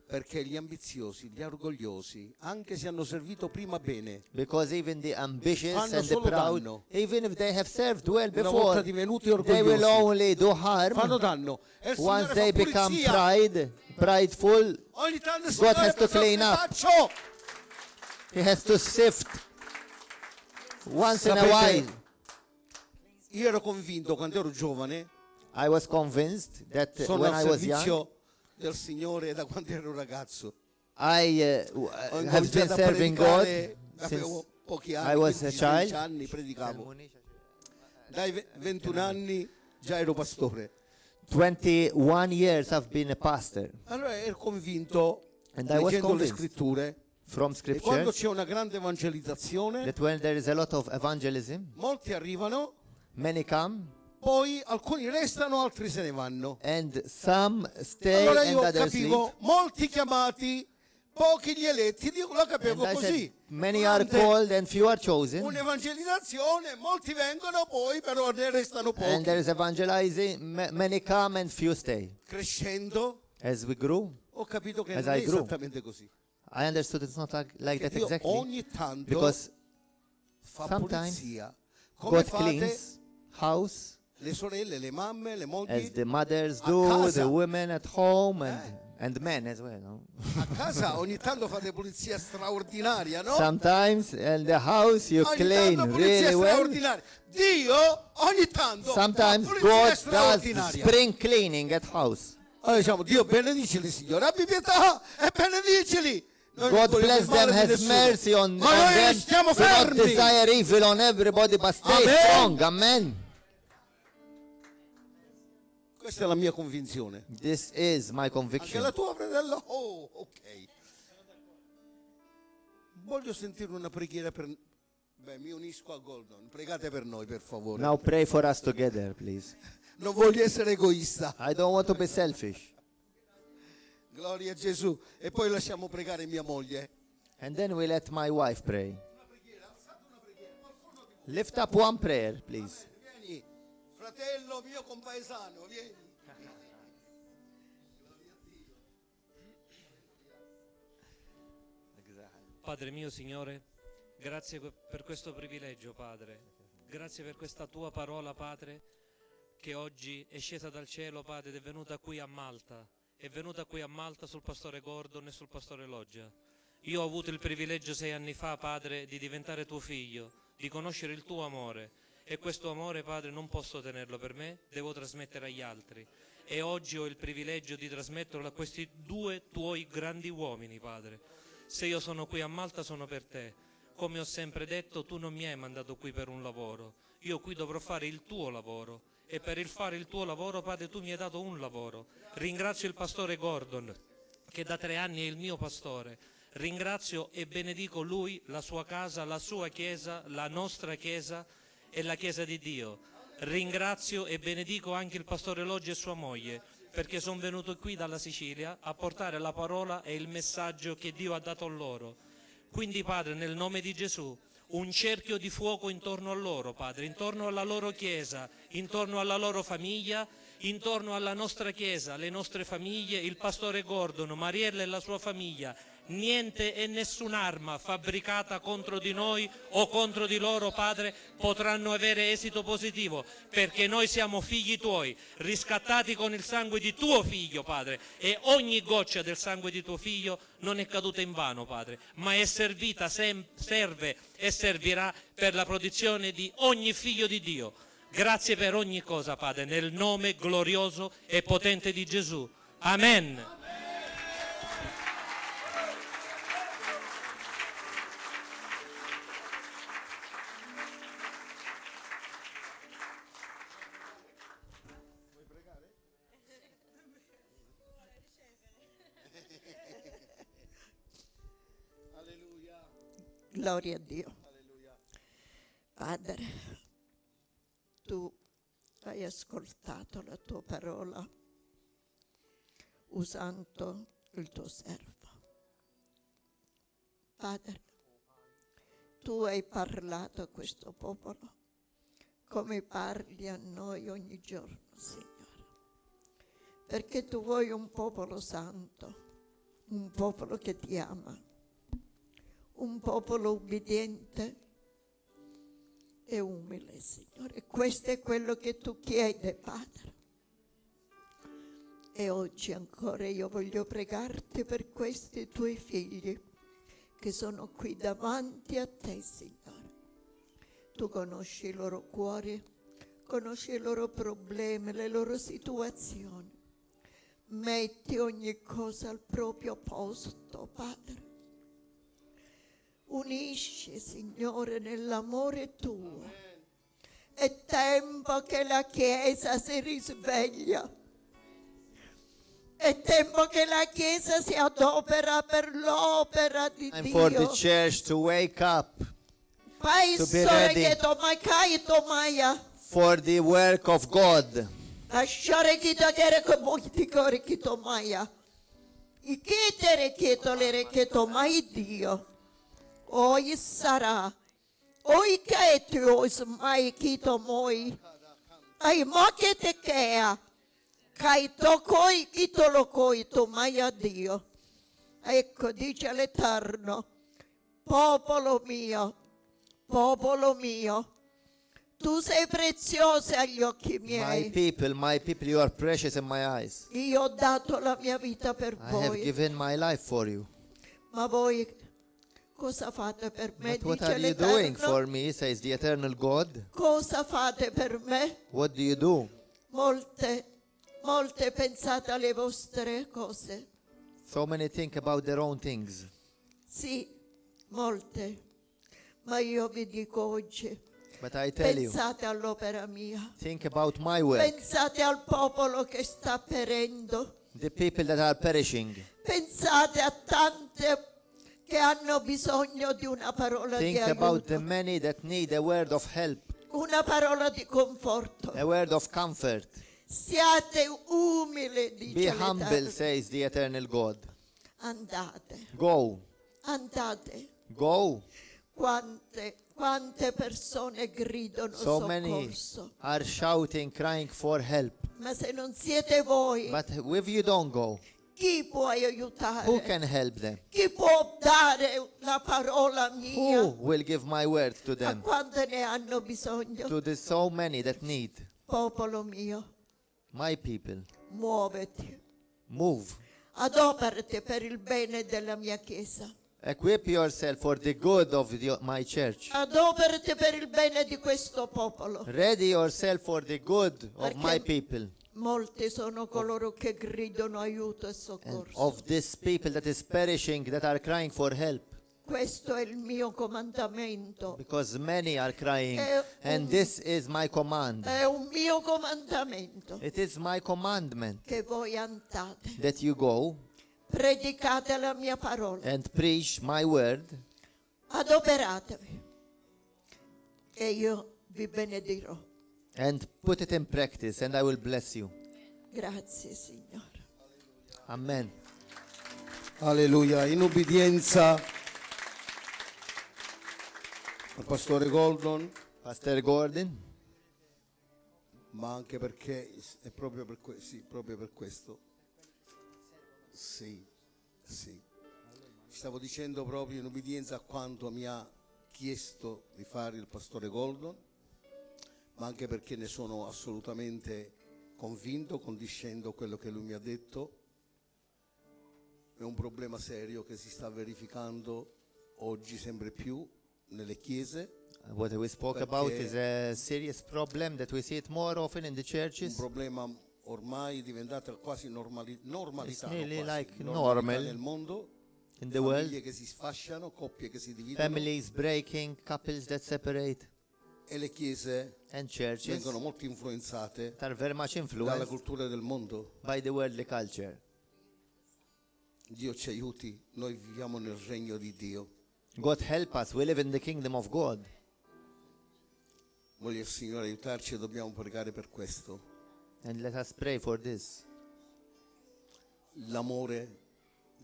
Perché gli ambiziosi, gli orgogliosi, anche se hanno servito prima bene, Because even the ambitious Fanno and the solo proud, danno. even if they have served well una volta before, divenuti they will orgogliosi, only do fanno harm. danno. E il Once Signore they fa become pulizia. prideful, Ogni tanto il God Signore has to fa clean up. faccio. he has to sift once in a Sapete, while. io ero convinto quando ero giovane, I was convinced that sono when al I was young, servizio del Signore da quando ero ragazzo. I Ho have been incominciato a serving God predicare, avevo since pochi I anni, was a 15 child. anni predicavo. Dai 21 anni già ero pastore. 21 years I've been a pastor. Allora ero convinto, And I was leggendo le convinced scritture, from e quando scriptures c'è una grande evangelizzazione, that when there is a lot of evangelism, molti arrivano, many come poi alcuni restano, altri se ne vanno. and some stay Allora and io others capivo, leave. molti chiamati, pochi gli eletti, lo And capivo I così. said, many are Durante called and few are chosen. un'evangelizzazione, molti vengono, poi però ne restano And pochi. there is evangelizing, many come and few stay. Crescendo As we grew, ho capito che As non I è grew, esattamente così. I understood it's not like Che that Dio exactly. ogni tanto Because fa sometimes pulizia. Come God fate cleans house le sorelle, le mamme, le as mogli? the mothers A do, casa. the women at home, and And men as well, no? A casa ogni tanto fate pulizia straordinaria, no? Sometimes in the house you Ogni clean tanto pulizia really well. straordinaria. Dio ogni tanto Sometimes fa pulizia God does straordinaria. spring cleaning at house. Allora diciamo, Dio benedicili, Signore, abbi pietà e benedicili. Noi non God vogliamo bless il male them, di has nessuno. mercy on Ma noi them. stiamo Do not fermi. desire evil on everybody, but stay Amen. strong. Amen. Questa è la mia convinzione. This is my Anche conviction. la tua, fratello? Oh, ok. Voglio sentire una preghiera per... Beh, mi unisco a Gordon. Pregate per noi, per favore. Now pray for us together, please. Non voglio essere egoista. I don't want to be selfish. Gloria a Gesù. E poi lasciamo pregare mia moglie. And then we let my wife pray. Lift up one prayer, please. Vieni, fratello mio compaesano, vieni. Padre mio, Signore, grazie per questo privilegio, Padre. Grazie per questa tua parola, Padre, che oggi è scesa dal cielo, Padre, ed è venuta qui a Malta. È venuta qui a Malta sul pastore Gordon e sul pastore Loggia. Io ho avuto il privilegio 6 anni fa, Padre, di diventare tuo figlio, di conoscere il tuo amore. E questo amore, Padre, non posso tenerlo per me, devo trasmettere agli altri. E oggi ho il privilegio di trasmetterlo a questi 2 tuoi grandi uomini, Padre. Se io sono qui a Malta sono per te. Come ho sempre detto, tu non mi hai mandato qui per un lavoro. Io qui dovrò fare il tuo lavoro. E per il fare il tuo lavoro, Padre, tu mi hai dato un lavoro. Ringrazio il pastore Gordon, che da 3 anni è il mio pastore. Ringrazio e benedico lui, la sua casa, la sua chiesa, la nostra chiesa e la chiesa di Dio. Ringrazio e benedico anche il pastore Loggia e sua moglie, perché sono venuto qui dalla Sicilia a portare la parola e il messaggio che Dio ha dato a loro. Quindi, Padre, nel nome di Gesù, un cerchio di fuoco intorno a loro, Padre, intorno alla loro chiesa, intorno alla loro famiglia, intorno alla nostra chiesa, le nostre famiglie, il pastore Gordon, Mariella e la sua famiglia. Niente e nessun'arma fabbricata contro di noi o contro di loro, Padre, potranno avere esito positivo, perché noi siamo figli tuoi, riscattati con il sangue di tuo figlio, Padre, e ogni goccia del sangue di tuo figlio non è caduta in vano, Padre, ma è servita, serve e servirà per la protezione di ogni figlio di Dio. Grazie per ogni cosa, Padre, nel nome glorioso e potente di Gesù. Amen. Gloria a Dio. Padre, tu hai ascoltato la tua parola usando il tuo servo. Padre, tu hai parlato a questo popolo come parli a noi ogni giorno, Signore. Perché tu vuoi un popolo santo, un popolo che ti ama, un popolo ubbidiente e umile, Signore. Questo è quello che tu chiedi, Padre. E oggi ancora io voglio pregarti per questi tuoi figli che sono qui davanti a te, Signore. Tu conosci i loro cuori, conosci i loro problemi, le loro situazioni. Metti ogni cosa al proprio posto, Padre. Unisci, Signore, nell'amore tuo. È tempo che la Chiesa si risveglia. È tempo che la Chiesa si adopera per l'opera di Time for the Dio. church to wake up Pai to be sore ready. che tomai kai tomaya. for the work of God. Lasciare chi togliere che molti cuori chi tomaya. I chiedere che togliere che tomai Dio. Oi sarà. Oi che tu os mai chi tomoi. Ai mo che te chea. Kai tocoi chi tolocoi tomai a Dio. Ecco, dice l'Eterno, popolo mio, Tu sei preziosa agli occhi miei. my people, you are precious in my eyes. Io ho dato la mia vita per I have voi. given my life for you. Ma voi cosa fate per me? But what Dice are you doing l'Eterno. for me, says the eternal God? Cosa fate per me? What do you do? Molte pensate alle vostre cose. So many think about their own things. Sì, molte. Ma io vi dico oggi, But I tell you, pensate all'opera mia. think about my work, Pensate al popolo che sta perendo. the people that are perishing. Pensate a tante che hanno bisogno di una parola di Think about the aiuto, many that need a word of help, una parola di conforto. a word of comfort. Siate umili, Be dice humble, l'Eterno. says the eternal God. Andate, Go, andate. go. Quante persone gridano So many soccorso. are shouting, crying for help. Ma se non siete voi, But if you don't go, chi può who aiutare? can help them? Chi può dare la parola mia Who will give my word to a them? quante ne hanno bisogno? To the so many that need. Popolo mio, My people, muoviti, move. adoperati per il bene della mia Chiesa. Equip yourself for the good of my church. Adoperati per il bene di questo popolo. Ready yourself for the good of Perché my people. molti sono coloro che gridano aiuto e And soccorso. of this people that is perishing, that are crying for help. Questo è il mio comandamento. Because many are crying. È And this is my command. È un mio comandamento It is my commandment che voi andate, that you go predicate la mia parola, and preach my word, adoperatevi e io vi benedirò. and put it in practice, and I will bless you. Grazie Signore. Amen. Alleluia. In ubbidienza al pastore Gordon, Pastor Gordon, ma anche perché è proprio per, proprio per questo. Sì. Stavo dicendo proprio in ubbidienza a quanto mi ha chiesto di fare il pastore Gordon, ma anche perché ne sono assolutamente convinto, condiscendo quello che lui mi ha detto. È un problema serio che si sta verificando oggi sempre più nelle chiese, what we spoke about is a serious problem that we see it more often in the un churches. problema ormai diventato quasi normalità, It's nearly quasi like normalità normal nel mondo, in the world. famiglie che si sfasciano, coppie che si dividono Families breaking, couples that separate, e le chiese and churches vengono molto influenzate that are very much dalla influenced cultura del mondo. by the worldly culture. Dio ci aiuti, noi viviamo nel regno di Dio. God help us, we live in the kingdom of God. Voglio il Signore aiutarci e dobbiamo pregare per questo. And let us pray for this. L'amore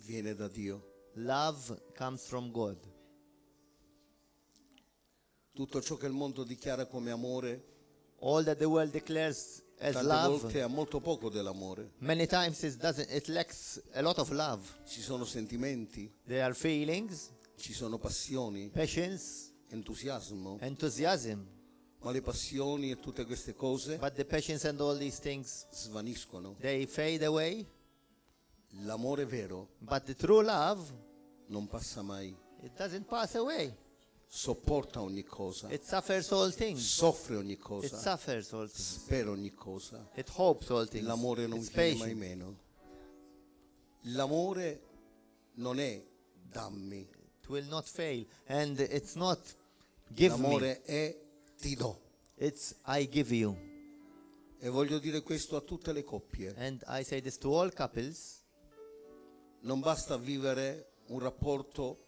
viene da Dio. Love comes from God. Tutto ciò che il mondo dichiara come amore, All that the world declares as tante love, volte ha molto poco dell'amore. many times it lacks a lot of love. Ci sono sentimenti, There are feelings, ci sono passioni, passions, entusiasmo, enthusiasm. ma le passioni e tutte queste cose But the passions and all these things, svaniscono. they fade away. L'amore vero But the true love, non passa mai, it doesn't pass away. sopporta ogni cosa, It suffers all things. soffre ogni It cosa, suffers all things. spera ogni cosa. It hopes all things. L'amore non It's viene mai patient. meno. L'amore non è dammi, It will not fail. And it's not give me. l'amore è ti do. It's I give you. E voglio dire questo a tutte le coppie. And I say this to all couples. Non basta vivere un rapporto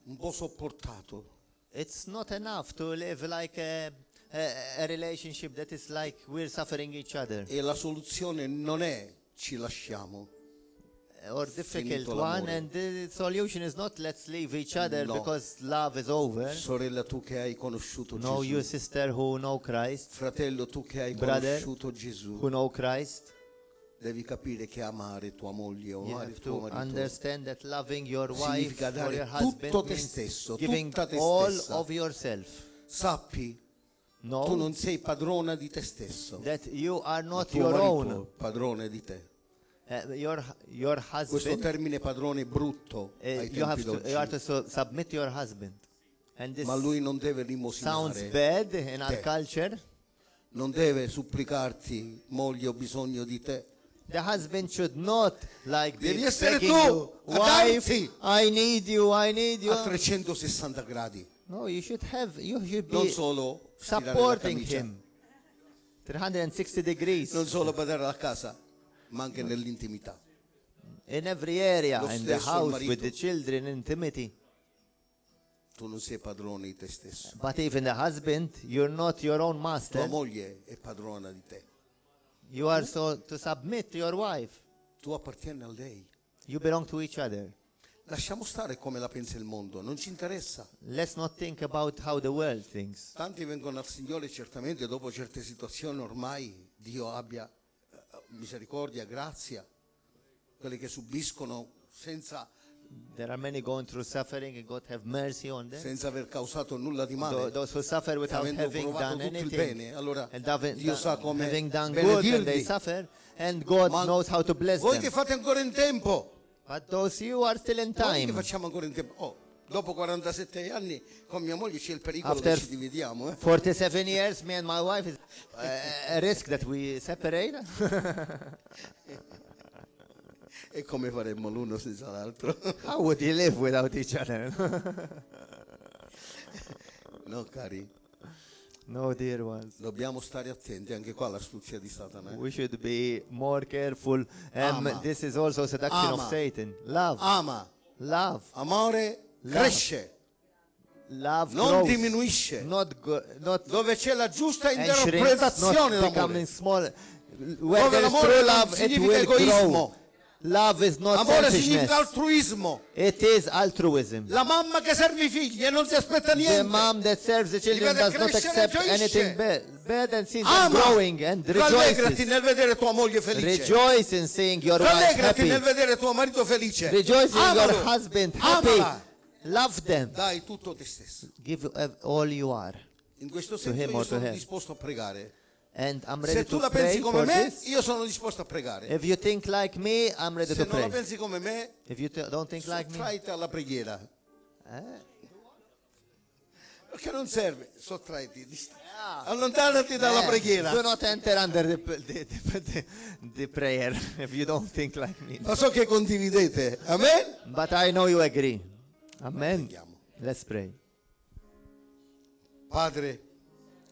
un po' sopportato. It's not enough to live like a relationship that is like we're suffering each other. E la soluzione non è ci lasciamo. Or difficult Finito one. l'amore. And the solution is not let's leave each other No. because love is over. Sorella, tu che hai conosciuto No, you Gesù. sister who know Christ, Fratello, tu che hai Brother, conosciuto Gesù. who know Christ, Devi capire che amare tua moglie o you amare have tuo to marito understand that loving your wife significa or dare your husband tutto te means stesso, giving tutta te all stessa. of yourself. Sappi Tu know non sei padrona di te stesso. that you are Ma not tuo your marito own. è padrone di te. Your Questo husband, termine padrone è brutto ai you have tempi to, you are d'oggi. to submit to your husband. And this Ma lui non deve sounds limosinare, bad in our te. culture. non deve supplicarti, moglie ho bisogno di te. The husband should not like be Devi essere begging tu you, a wife, darti I need you, I need you. a 360 gradi, No, you should non be solo stirare la supporting camicia, him. 360 degrees non solo badare alla casa, ma anche nell'intimità. in every area, Lo in the stesso il house, marito. with the children, intimacy. Tu non sei padrone di te stesso. But even the husband, you're not your own Tua master. moglie è padrona di te. You are so to submit to your wife. Tu appartieni a lei. You belong to each other. Lasciamo stare come la pensa il mondo, non ci interessa. Let's not think about how the world thinks. Tanti vengono al Signore certamente dopo certe situazioni, ormai Dio abbia misericordia, grazia. Quelli che subiscono senza There are many going through suffering, and God have mercy on them. senza aver causato nulla di male, Those who suffer without avendo having provato done tutto il anything, bene, allora and Dio sa come having done good, and they benedirli. suffer, and God Ma knows how to bless voi them. che fate ancora in tempo, But those you are still in noi che time. facciamo ancora in tempo, dopo 47 anni con mia moglie c'è il pericolo After che ci dividiamo. 47 years, me and my wife, is a risk that we separate. E come faremmo l'uno senza l'altro? How would you live without each other? No, cari, No, dear ones. dobbiamo stare attenti anche qua all'astuzia di Satana. We should be more careful. Ama. This is also a seduction of Ama. Satan. Love. Ama, Love. amore cresce, Love non grows. diminuisce. Not Dove c'è la giusta and shrinks, interpretazione not becoming d'amore. small. Where there is l'amore true non love, it significa will egoismo. grow. Love is not Amore significa selfishness. altruismo. It is altruism. La mamma che serve i figli e non si aspetta The niente. mom that serves the children vede does not crescere, accept gioisce. anything bad and sees them Ama. growing and Rallegrati rejoices. nel vedere tua moglie felice. Rejoice in seeing your wife Rallegrati nel happy. vedere tuo marito felice. Rejoice in your Amalo. husband happy. Amala. Love them. Dai tutto te stesso. Give all you are. In questo senso him io or to sono her. disposto a pregare. And I'm ready Se tu to la pray pensi come for me, this. io sono disposto a pregare. If you think like me, I'm ready Se to non la pray. pensi come me, If you don't think like me, sottraiti alla preghiera. Perché non serve, sottraiti. Allontanati dalla preghiera. do not enter under the prayer if you don't think like me. Ma so che condividete. Amen? But I know you agree. Amen. Preghiamo. Let's pray. Padre,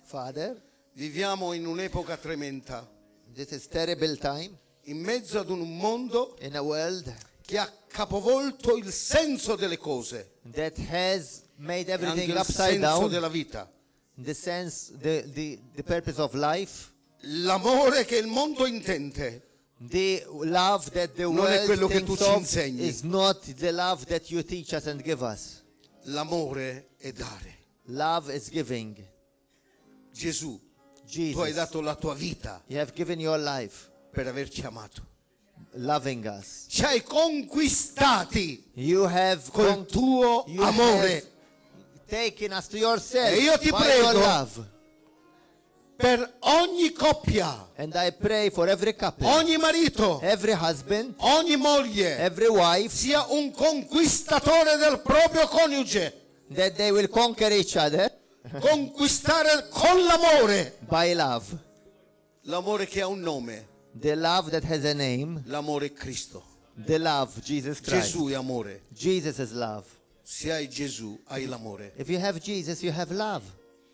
Father, viviamo in un'epoca tremenda, this is terrible time in mezzo ad un mondo in a world che ha capovolto il senso delle cose that has made e anche everything il upside senso down. della vita. The sense, the purpose of life, L'amore che il mondo intende the love that the Non è quello world che tu thinks ci of insegni. is not the love that you teach us and give us. l'amore è dare. Love is giving. Gesù, tu Jesus, hai dato la tua vita you have given your life, per averci amato. loving us. Ci hai conquistati You have col tuo you amore. have taken us to yourself E io ti by prego, your love. Per ogni coppia, And I pray for every couple, ogni marito, every husband, ogni moglie every wife, sia un conquistatore del proprio coniuge. that they will conquer each other Conquistare con l'amore. by love. L'amore che ha un nome. The love that has a name, L'amore è Cristo. the love, Jesus Christ. Gesù è amore. Jesus is love. Se hai Gesù, hai l'amore. If you have Jesus, you have love.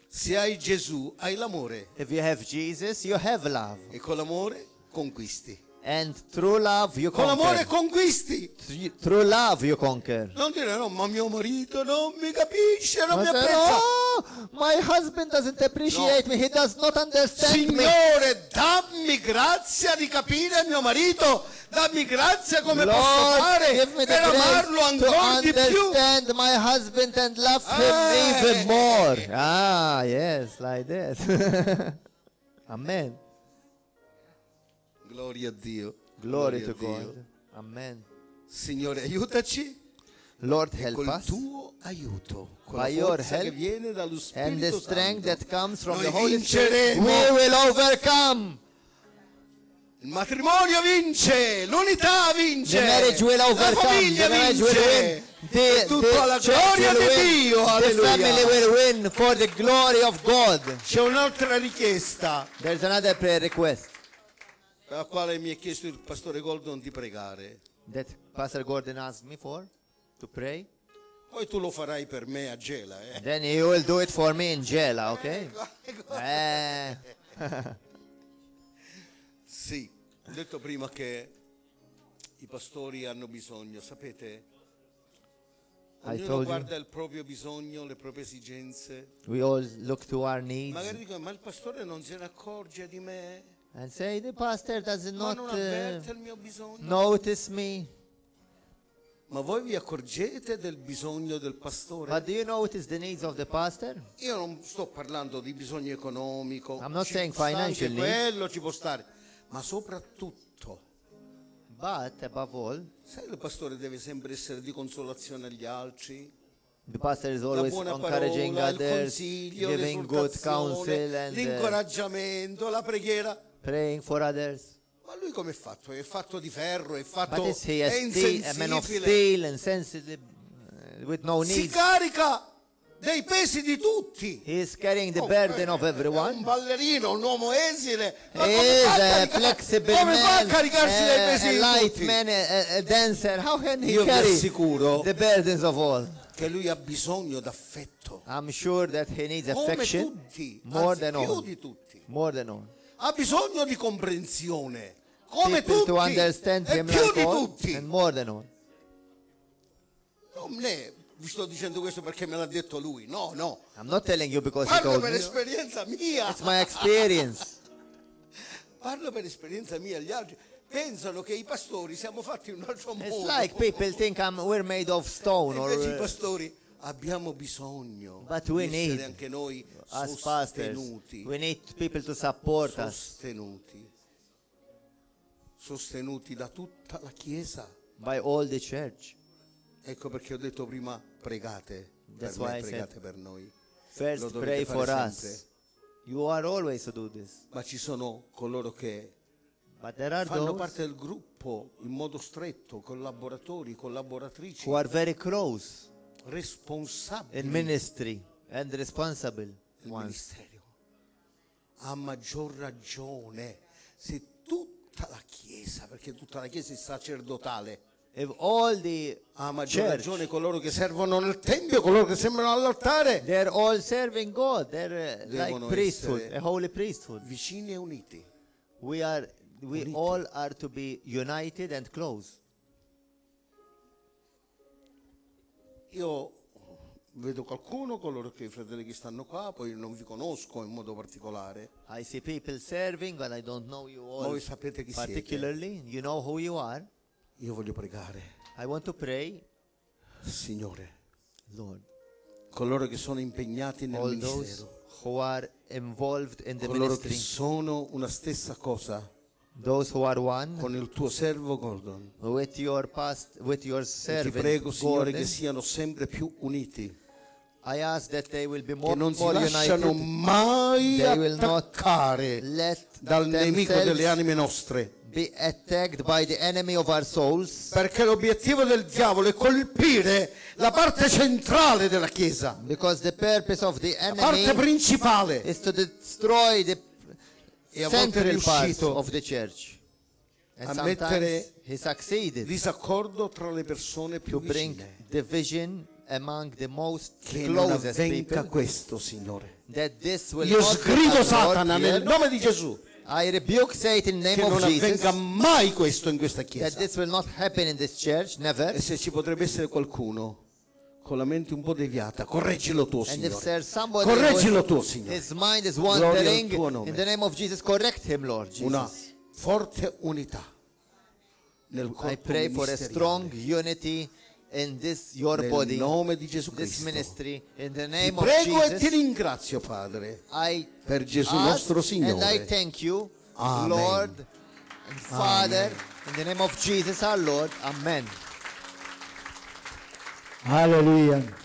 Se hai Gesù, hai l'amore. If you have Jesus, you have love. E con l'amore conquisti. And through love, you Con l'amore conquer. conquisti. Through love, you conquer. Non dire no, ma mio marito non mi capisce, non mi I said, apprezza. oh, my husband doesn't appreciate me. He does not understand me. Signore, dammi grazia di capire mio marito. Dammi grazia come posso Lord, fare give me the per amarlo grace to ancora di più. understand my husband and love him even more. Ah, yes, like that. Amen. Gloria a Dio. Glory Gloria to a Dio. God. Amen. Signore, aiutaci Lord, e help col us. tuo aiuto, con By la your forza che help viene dallo And the Spirito strength Santo. that comes from Noi the Holy Spirit, vinceremo. we will overcome. Il matrimonio vince, l'unità vince, The marriage will la overcome. famiglia The marriage will vince, win. e tutta la church gloria will di win. Dio, The family alleluia. will win for the glory of God. C'è un'altra richiesta, There's another prayer request per la quale mi ha chiesto il pastore Gordon di pregare. that Pastor Gordon asked me for to pray. Poi tu lo farai per me a Gela, Then you will do it for me in Gela, okay? Eh. Sì, ho detto prima che i pastori hanno bisogno, sapete? I Ognuno told you. guarda il proprio bisogno, le proprie esigenze. We all look to our needs Magari dicono, ma il pastore non se ne accorge di me, and say the pastor does ma not non avverte il mio bisogno. notice me. Ma voi vi accorgete del bisogno del pastore? But do you notice the needs of the pastor? Io non sto parlando di bisogno economico, I'm not ci saying può stare financial anche need. quello ci può stare, ma soprattutto, But above all, sai, il pastore deve sempre essere di consolazione agli altri, the pastor is la always buona encouraging parola, il others, consiglio, giving good l'esortazione, counsel and l'incoraggiamento, la preghiera. praying for others. Ma lui come è fatto? È fatto di ferro, è fatto, But is he è a man of insensibile, steel and sensitive with no si needs? carica dei pesi di tutti. He is carrying the Oh, burden of È un everyone. ballerino, un uomo esile. Ma He come is fa a a carica- flexible come fa a man, caricarsi dei pesi a di light tutti? man, a dancer. How can he Io vi carry assicuro the burdens of all? che lui ha bisogno d'affetto. I'm sure that he needs Come affection tutti, more anzi than più all. di tutti. More than all. Ha bisogno di comprensione. Come People to tutti. understand E him più like di all tutti. and more than all. Non è, vi sto dicendo questo perché me l'ha detto lui. No, no. I'm not telling you because he Parlo told per me. esperienza mia. It's my experience. Parlo per esperienza mia. Gli altri pensano che i pastori siamo fatti in un altro modo. It's like people think we're made of stone or Invece i pastori abbiamo bisogno But we di essere need, anche noi as pastors. sostenuti. We need people to support us. Sostenuti da tutta la Chiesa. By all the church. Ecco perché ho detto prima pregate That's per me, why I pregate said, per noi. Lo First dovete pray fare for sempre. us. You are always to do this. Ma ci sono coloro che But there are fanno those parte del gruppo in modo stretto, collaboratori, collaboratrici, who are very close responsabili in ministry and responsible del ones. ministero. A maggior ragione se tutta la Chiesa, perché tutta la Chiesa è sacerdotale, If all the a maggior church, ragione coloro che servono nel Tempio, coloro che sembrano all'altare, they're all serving God. They're like Devono priesthood, essere a holy priesthood. vicini e uniti. We Uniti. all are to be united and close. Io vedo qualcuno, coloro che i fratelli che stanno qua, poi non vi conosco in modo particolare. I see people serving, but I don't know you all Voi sapete chi siete. particularly. You know who you are. Io voglio pregare, I want to pray, Signore, Lord, coloro che sono impegnati nel all those ministero, who are involved in the coloro che ministry, sono una stessa cosa those who are one con il tuo servo Gordon. with your E ti servant prego, Signore, Gordon. che siano sempre più uniti, I ask that they will be che more non si lasciano united. mai They will not attaccare Let dal nemico delle themselves anime nostre. be attacked by the enemy of our souls, Perché l'obiettivo del diavolo è colpire la parte centrale della Chiesa, because the purpose of the la parte enemy principale. is to destroy the E a volte è central part riuscito of the church. And a sometimes mettere he succeeded disaccordo tra le persone più to bring vicine. division among the most Che non closest avvenga people. questo, Signore. That this will Io not sgrido happen, Satana Lord. nel nome di Gesù, I rebuke Satan in the che name non of Jesus. avvenga mai questo in questa That Chiesa. this will not happen in this church, never. E se ci potrebbe essere qualcuno con la mente un po' deviata, correggilo tu, And if Signore. there's somebody Correggilo tu, who Signore. his mind is Gloria al wandering, tuo nome. in the name of Jesus, correct him, Lord Una Jesus. forte unità nel I corpo pray for a ministeriale. strong unity in this, your Nel body, nome di Gesù this Cristo. ministry. In the Ti name of prego e ti Jesus, ringrazio, Padre, I per Gesù ask nostro and I Signore. thank you, Amen. Lord and Father, in the name of Jesus our Lord. Amen. Alleluia.